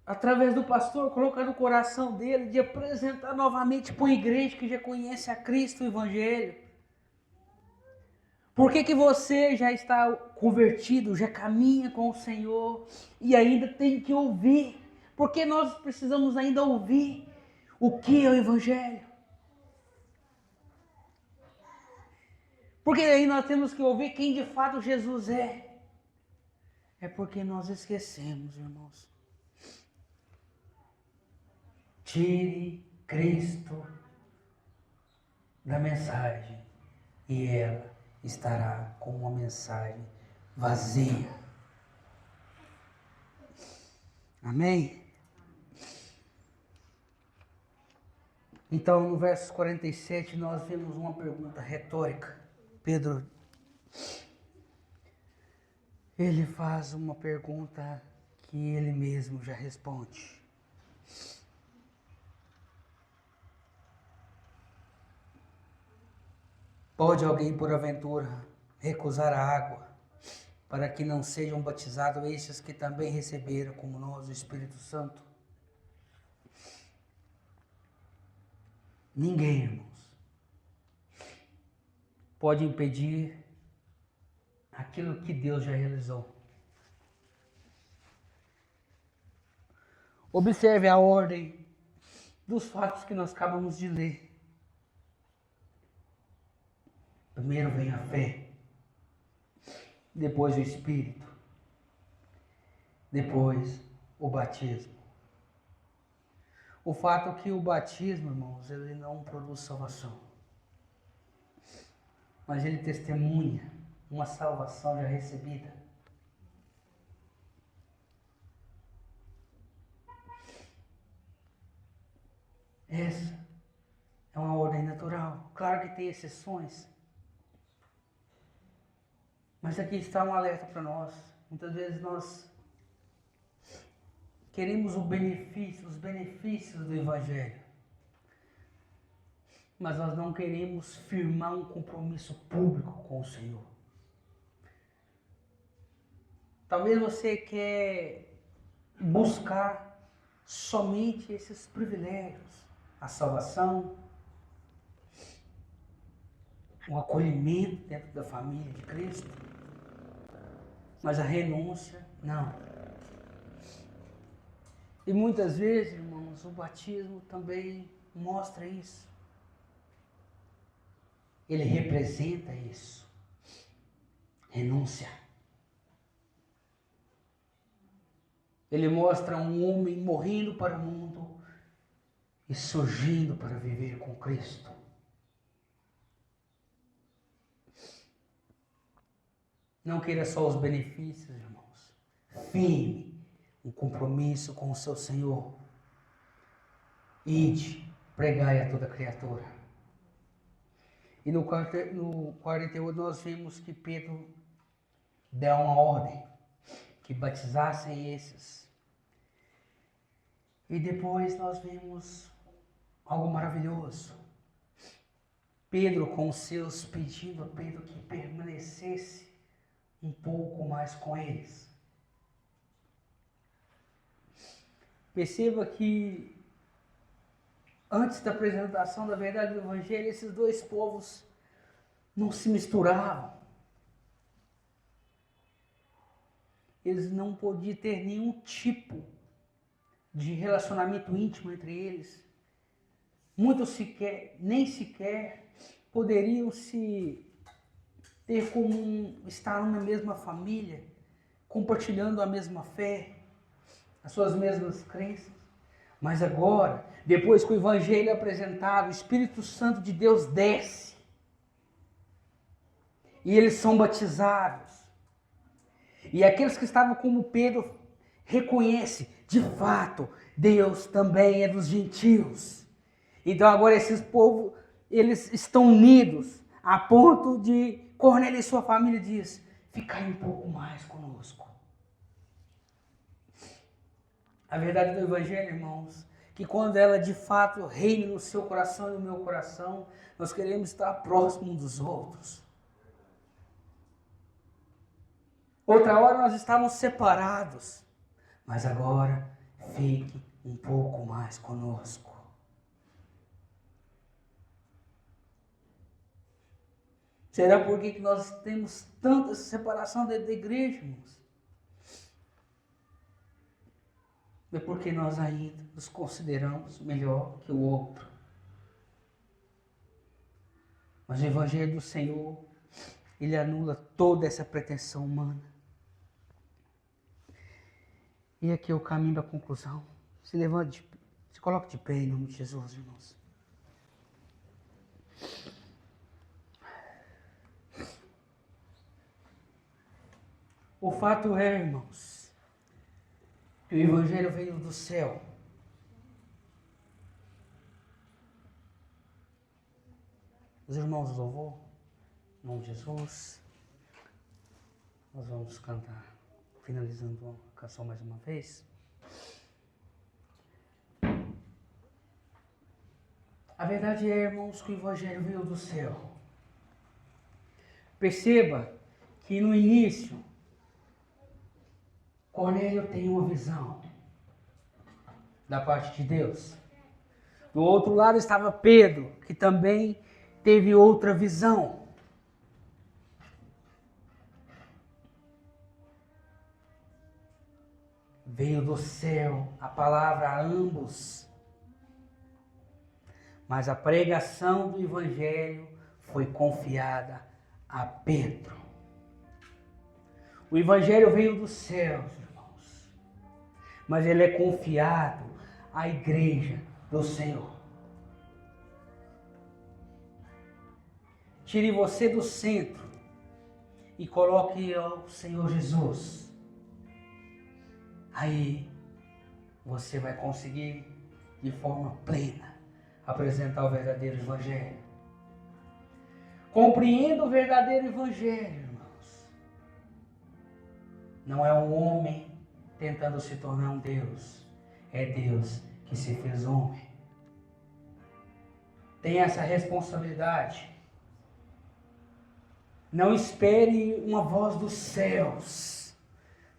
através do pastor, colocar no coração dele, de apresentar novamente para uma igreja que já conhece a Cristo, o Evangelho. Por que você já está convertido, já caminha com o Senhor e ainda tem que ouvir? Porque nós precisamos ainda ouvir o que é o Evangelho. Porque aí nós temos que ouvir quem de fato Jesus é. É porque nós esquecemos, irmãos. Tire Cristo da mensagem e ela estará com uma mensagem vazia. Amém? Então, no verso 47, nós vemos uma pergunta retórica. Pedro, ele faz uma pergunta que ele mesmo já responde. Pode alguém, por aventura, recusar a água, para que não sejam batizados estes que também receberam, como nós, o Espírito Santo? Ninguém, irmãos, pode impedir aquilo que Deus já realizou. Observe a ordem dos fatos que nós acabamos de ler. Primeiro vem a fé, depois o Espírito, depois o batismo. O fato é que o batismo, irmãos, ele não produz salvação, mas ele testemunha uma salvação já recebida. Essa é uma ordem natural. Claro que tem exceções. Mas aqui está um alerta para nós. Muitas vezes nós queremos os benefícios do Evangelho. Mas nós não queremos firmar um compromisso público com o Senhor. Talvez você quer buscar somente esses privilégios, a salvação, o acolhimento dentro da família de Cristo, mas a renúncia, não. E muitas vezes, irmãos, o batismo também mostra isso. Ele representa isso. Renúncia. Ele mostra um homem morrendo para o mundo e surgindo para viver com Cristo. Não queira só os benefícios, irmãos. Firme um compromisso com o seu Senhor. Ide, pregai a toda criatura. E no 48 nós vimos que Pedro deu uma ordem, que batizassem esses. E depois nós vimos algo maravilhoso. Pedro com os seus pedindo a Pedro que permanecesse um pouco mais com eles. Perceba que antes da apresentação da verdade do Evangelho, esses dois povos não se misturavam. Eles não podiam ter nenhum tipo de relacionamento íntimo entre eles. Muitos nem sequer poderiam se ter como estar numa mesma família, compartilhando a mesma fé, as suas mesmas crenças. Mas agora, depois que o Evangelho é apresentado, o Espírito Santo de Deus desce. E eles são batizados. E aqueles que estavam como Pedro reconhecem, de fato, Deus também é dos gentios. Então agora esses povos, eles estão unidos, a ponto de Cornélio e sua família diz, ficai um pouco mais conosco. A verdade do Evangelho, irmãos, que quando ela de fato reina no seu coração e no meu coração, nós queremos estar próximo dos outros. Outra hora nós estávamos separados, mas agora fique um pouco mais conosco. Será por que nós temos tanta separação dentro da igreja, irmãos? É porque nós ainda nos consideramos melhor que o outro. Mas o Evangelho do Senhor, ele anula toda essa pretensão humana. E aqui é o caminho da conclusão. Se levante, se coloque de pé em nome de Jesus, irmãos. O fato é, irmãos, que o Evangelho veio do céu. Os irmãos do louvor, em nome de Jesus, nós vamos cantar, finalizando a canção mais uma vez. A verdade é, irmãos, que o Evangelho veio do céu. Perceba que no início, Cornélio tem uma visão da parte de Deus. Do outro lado estava Pedro, que também teve outra visão. Veio do céu a palavra a ambos. Mas a pregação do Evangelho foi confiada a Pedro. O Evangelho veio dos céus, irmãos, mas ele é confiado à igreja do Senhor. Tire você do centro e coloque ao Senhor Jesus. Aí você vai conseguir, de forma plena, apresentar o verdadeiro Evangelho. Compreenda o verdadeiro Evangelho, irmãos. Não é um homem tentando se tornar um Deus. É Deus que se fez homem. Tenha essa responsabilidade. Não espere uma voz dos céus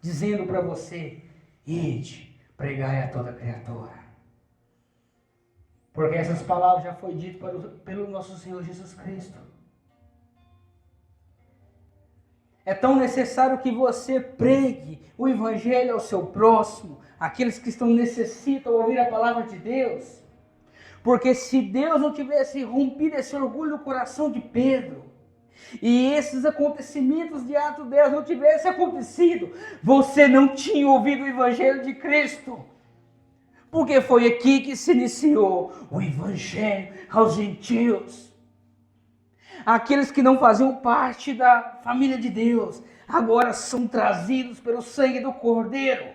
dizendo para você, ide, pregai a toda criatura. Porque essas palavras já foi dito pelo nosso Senhor Jesus Cristo. É tão necessário que você pregue o Evangelho ao seu próximo, aqueles que necessitam ouvir a palavra de Deus. Porque se Deus não tivesse rompido esse orgulho no coração de Pedro, e esses acontecimentos de Atos 10 não tivessem acontecido, você não tinha ouvido o Evangelho de Cristo. Porque foi aqui que se iniciou o Evangelho aos gentios. Aqueles que não faziam parte da família de Deus, agora são trazidos pelo sangue do Cordeiro.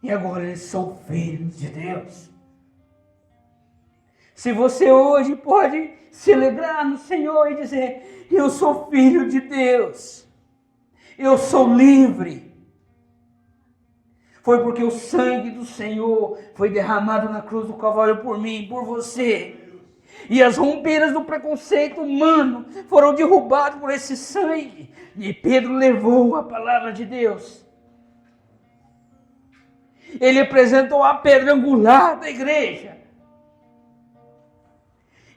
E agora eles são filhos de Deus. Se você hoje pode se alegrar no Senhor e dizer: eu sou filho de Deus, eu sou livre, foi porque o sangue do Senhor foi derramado na cruz do Calvário por mim, por você. E as rompeiras do preconceito humano foram derrubadas por esse sangue. E Pedro levou a palavra de Deus. Ele apresentou a pedra angular da igreja.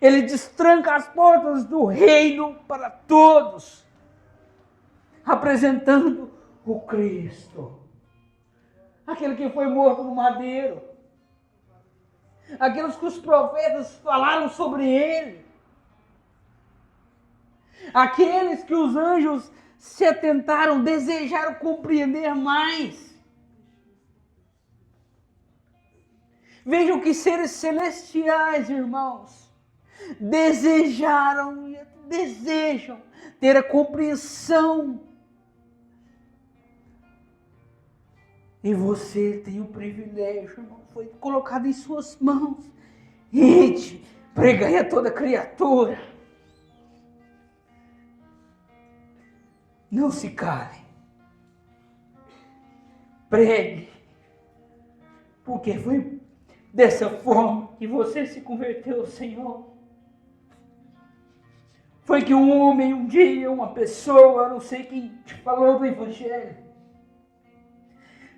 Ele destranca as portas do reino para todos, apresentando o Cristo, aquele que foi morto no madeiro, aqueles que os profetas falaram sobre ele, aqueles que os anjos se atentaram, desejaram compreender mais. Vejam que seres celestiais, irmãos, desejam ter a compreensão. E você tem o privilégio, irmão, foi colocado em suas mãos. Ide, pregai a toda criatura. Não se cale. Pregue. Porque foi dessa forma que você se converteu ao Senhor. Foi que um homem, um dia, uma pessoa, não sei quem te falou do Evangelho,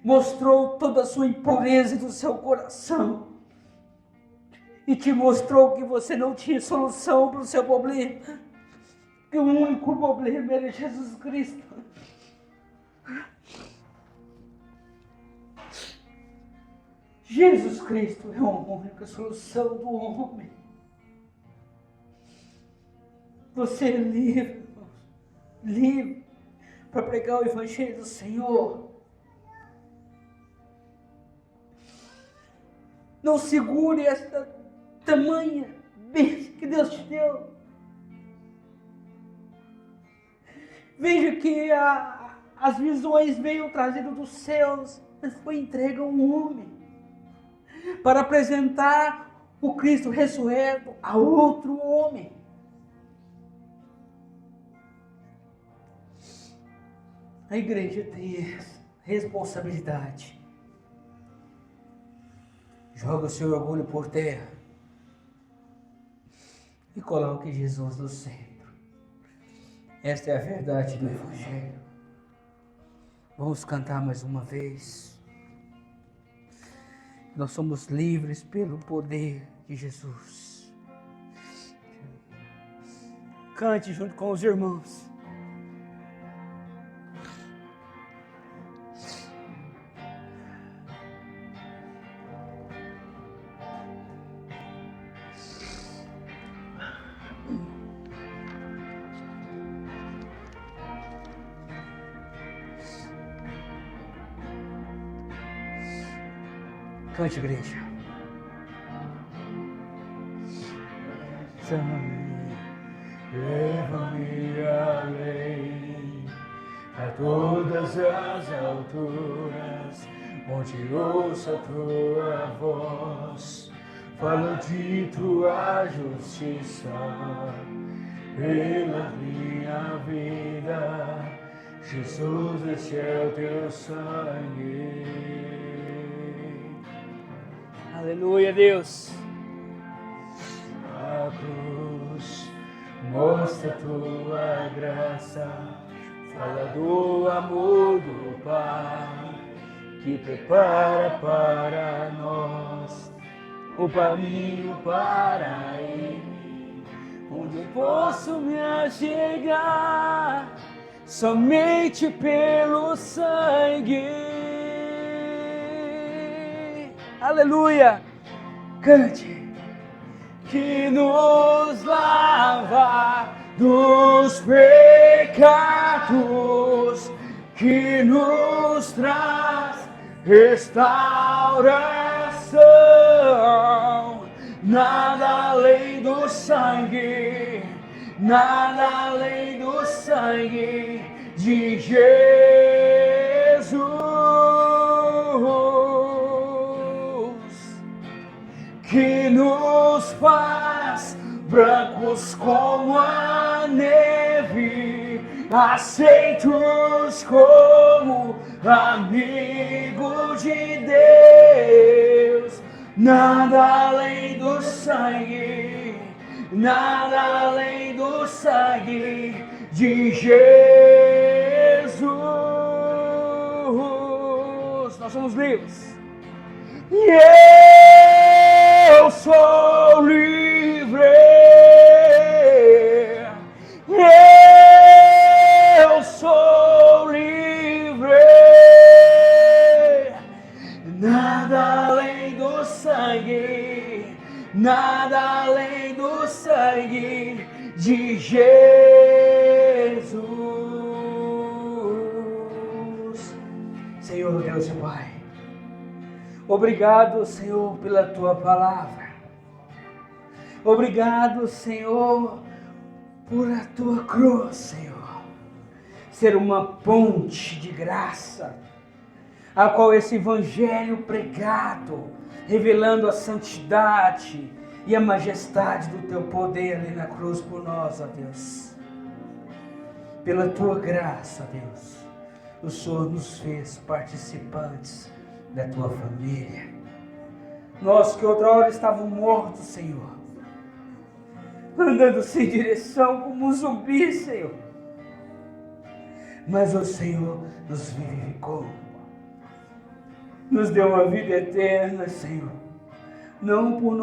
mostrou toda a sua impureza do seu coração e te mostrou que você não tinha solução para o seu problema, que o único problema era Jesus Cristo. Jesus Cristo é a única solução do homem. Você é livre, irmãos, livre para pregar o Evangelho do Senhor. Não segure esta tamanha bênção que Deus te deu. Veja que as visões veio trazidas dos céus, mas foi entregue a um homem para apresentar o Cristo ressurreto a outro homem. A igreja tem essa responsabilidade. Joga o seu orgulho por terra e coloque Jesus no centro. Esta é a verdade do Evangelho. Vamos cantar mais uma vez. Nós somos livres pelo poder de Jesus. Cante junto com os irmãos. Cante, igreja. Leva-me além, a todas as alturas, onde ouço a tua voz, falo de tua justiça, pela minha vida. Jesus, este é o teu sangue. Aleluia, Deus. A cruz mostra a tua graça, fala do amor do Pai, que prepara para nós o caminho para Ele, onde eu posso me achegar somente pelo sangue. Aleluia! Cante! Que nos lava dos pecados, que nos traz restauração. Nada além do sangue, nada além do sangue de Jesus, que nos faz brancos como a neve, aceitos como amigo de Deus. Nada além do sangue, nada além do sangue de Jesus. Nós somos livres. E eu sou livre, eu sou livre, nada além do sangue, nada além do sangue de Jesus. Senhor Deus e Pai, obrigado, Senhor, pela Tua palavra. Obrigado, Senhor, por a Tua cruz, Senhor, ser uma ponte de graça, a qual esse Evangelho pregado, revelando a santidade e a majestade do Teu poder ali na cruz por nós, ó Deus. Pela Tua graça, Deus, o Senhor nos fez participantes da Tua família. Nós que outra hora estávamos mortos, Senhor, andando sem direção como um zumbi, Senhor, mas o Senhor nos vivificou, nos deu uma vida eterna, Senhor, não por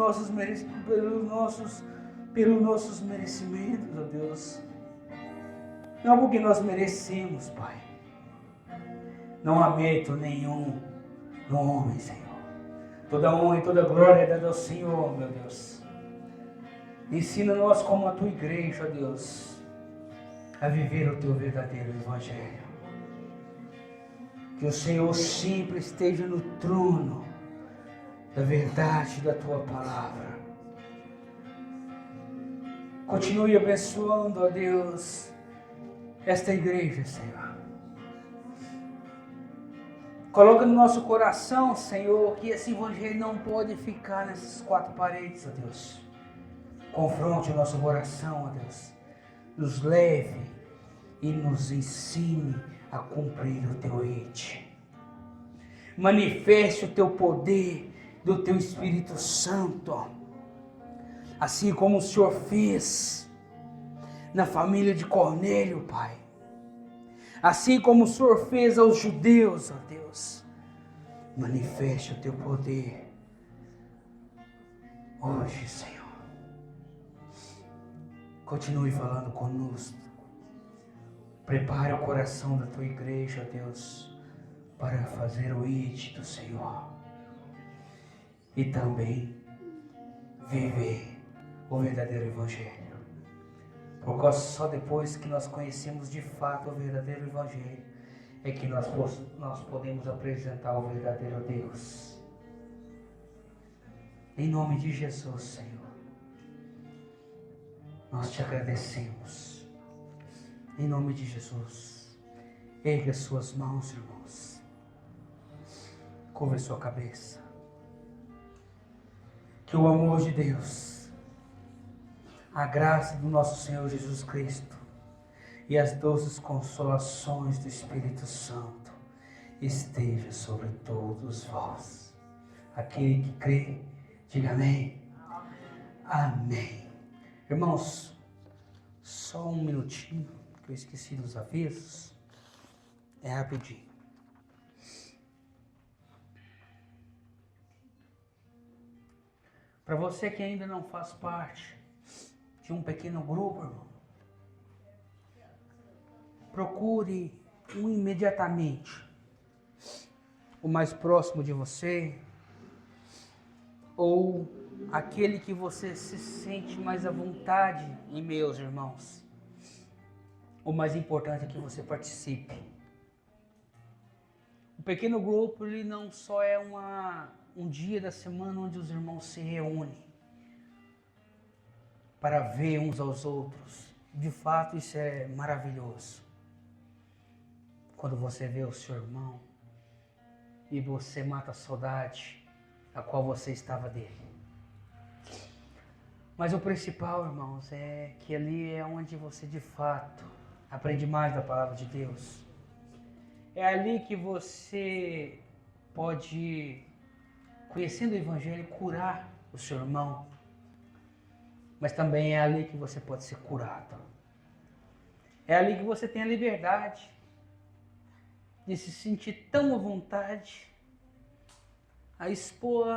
pelos nossos merecimentos, ó Deus, não porque nós merecemos, Pai. Não há mérito nenhum no homem, Senhor. Toda honra e toda glória é dada ao Senhor, meu Deus. Ensina-nós como a Tua igreja, ó Deus, a viver o Teu verdadeiro Evangelho. Que o Senhor sempre esteja no trono da verdade da Tua palavra. Continue abençoando, ó Deus, esta igreja, Senhor. Coloca no nosso coração, Senhor, que esse Evangelho não pode ficar nessas quatro paredes, ó Deus. Confronte o nosso coração, ó Deus. Nos leve e nos ensine a cumprir o Teu ite. Manifeste o Teu poder do Teu Espírito Santo, assim como o Senhor fez na família de Cornélio, Pai. Assim como o Senhor fez aos judeus, ó Deus. Manifeste o Teu poder hoje, Senhor. Continue falando conosco. Prepare o coração da Tua igreja, ó Deus, para fazer o ite do Senhor. E também viver o verdadeiro Evangelho. Porque só depois que nós conhecemos de fato o verdadeiro Evangelho é que nós podemos apresentar o verdadeiro Deus. Em nome de Jesus, Senhor, nós Te agradecemos. Em nome de Jesus, ergue as suas mãos, irmãos. Curva a sua cabeça. Que o amor de Deus, a graça do nosso Senhor Jesus Cristo e as doces consolações do Espírito Santo esteja sobre todos vós. Aquele que crê, diga amém. Amém. Irmãos, só um minutinho, que eu esqueci dos avisos. É rapidinho. Para você que ainda não faz parte de um pequeno grupo, irmão, procure um imediatamente, o mais próximo de você, ou aquele que você se sente mais à vontade em meus irmãos. O mais importante é que você participe. O pequeno grupo, ele não só é um dia da semana onde os irmãos se reúnem para ver uns aos outros. De fato, isso é maravilhoso. Quando você vê o seu irmão e você mata a saudade a qual você estava dele. Mas o principal, irmãos, é que ali é onde você de fato aprende mais da palavra de Deus. É ali que você pode, conhecendo o Evangelho, curar o seu irmão. Mas também é ali que você pode ser curado. É ali que você tem a liberdade de se sentir tão à vontade a expor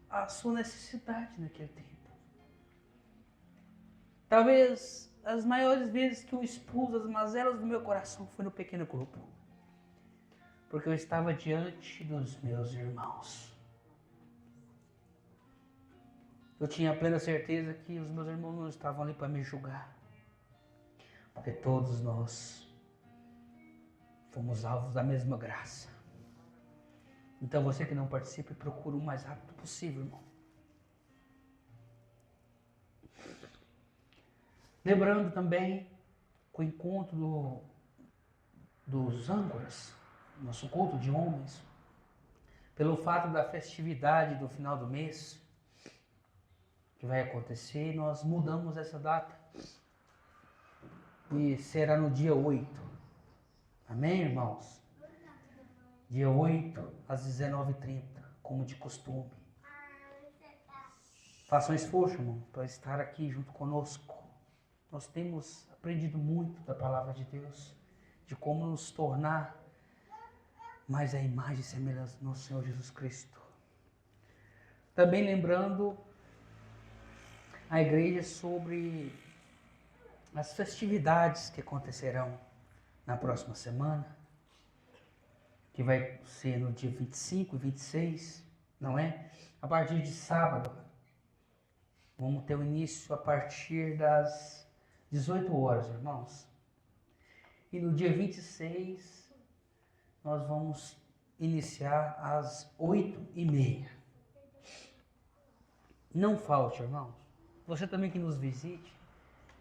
a sua necessidade naquele tempo. Talvez as maiores vezes que eu expus as mazelas do meu coração foi no pequeno grupo. Porque eu estava diante dos meus irmãos. Eu tinha plena certeza que os meus irmãos não estavam ali para me julgar. Porque todos nós fomos alvos da mesma graça. Então você que não participa, procura o mais rápido possível, irmão. Lembrando também que o encontro dos âncoras, nosso culto de homens, pelo fato da festividade do final do mês, que vai acontecer, nós mudamos essa data. E será no dia 8. Amém, irmãos? Dia 8, às 19h30, como de costume. Façam esforço, irmão, para estar aqui junto conosco. Nós temos aprendido muito da palavra de Deus, de como nos tornar mais a imagem e semelhança do nosso Senhor Jesus Cristo. Também lembrando a igreja sobre as festividades que acontecerão na próxima semana, que vai ser no dia 25 e 26, não é? A partir de sábado. Vamos ter o início a partir das 18 horas, irmãos. E no dia 26, nós vamos iniciar às 8h30. Não falte, irmãos. Você também que nos visite,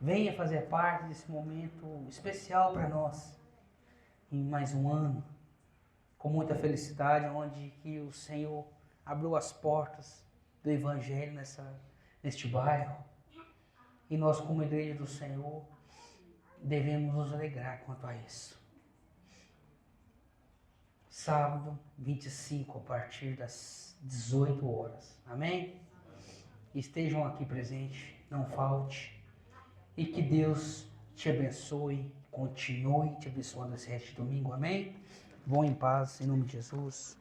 venha fazer parte desse momento especial para nós. Em mais um ano, com muita felicidade, onde que o Senhor abriu as portas do Evangelho neste bairro. E nós, como igreja do Senhor, devemos nos alegrar quanto a isso. Sábado 25, a partir das 18 horas. Amém? Estejam aqui presentes, não falte. E que Deus te abençoe, continue te abençoando esse resto de domingo. Amém? Vão em paz, em nome de Jesus.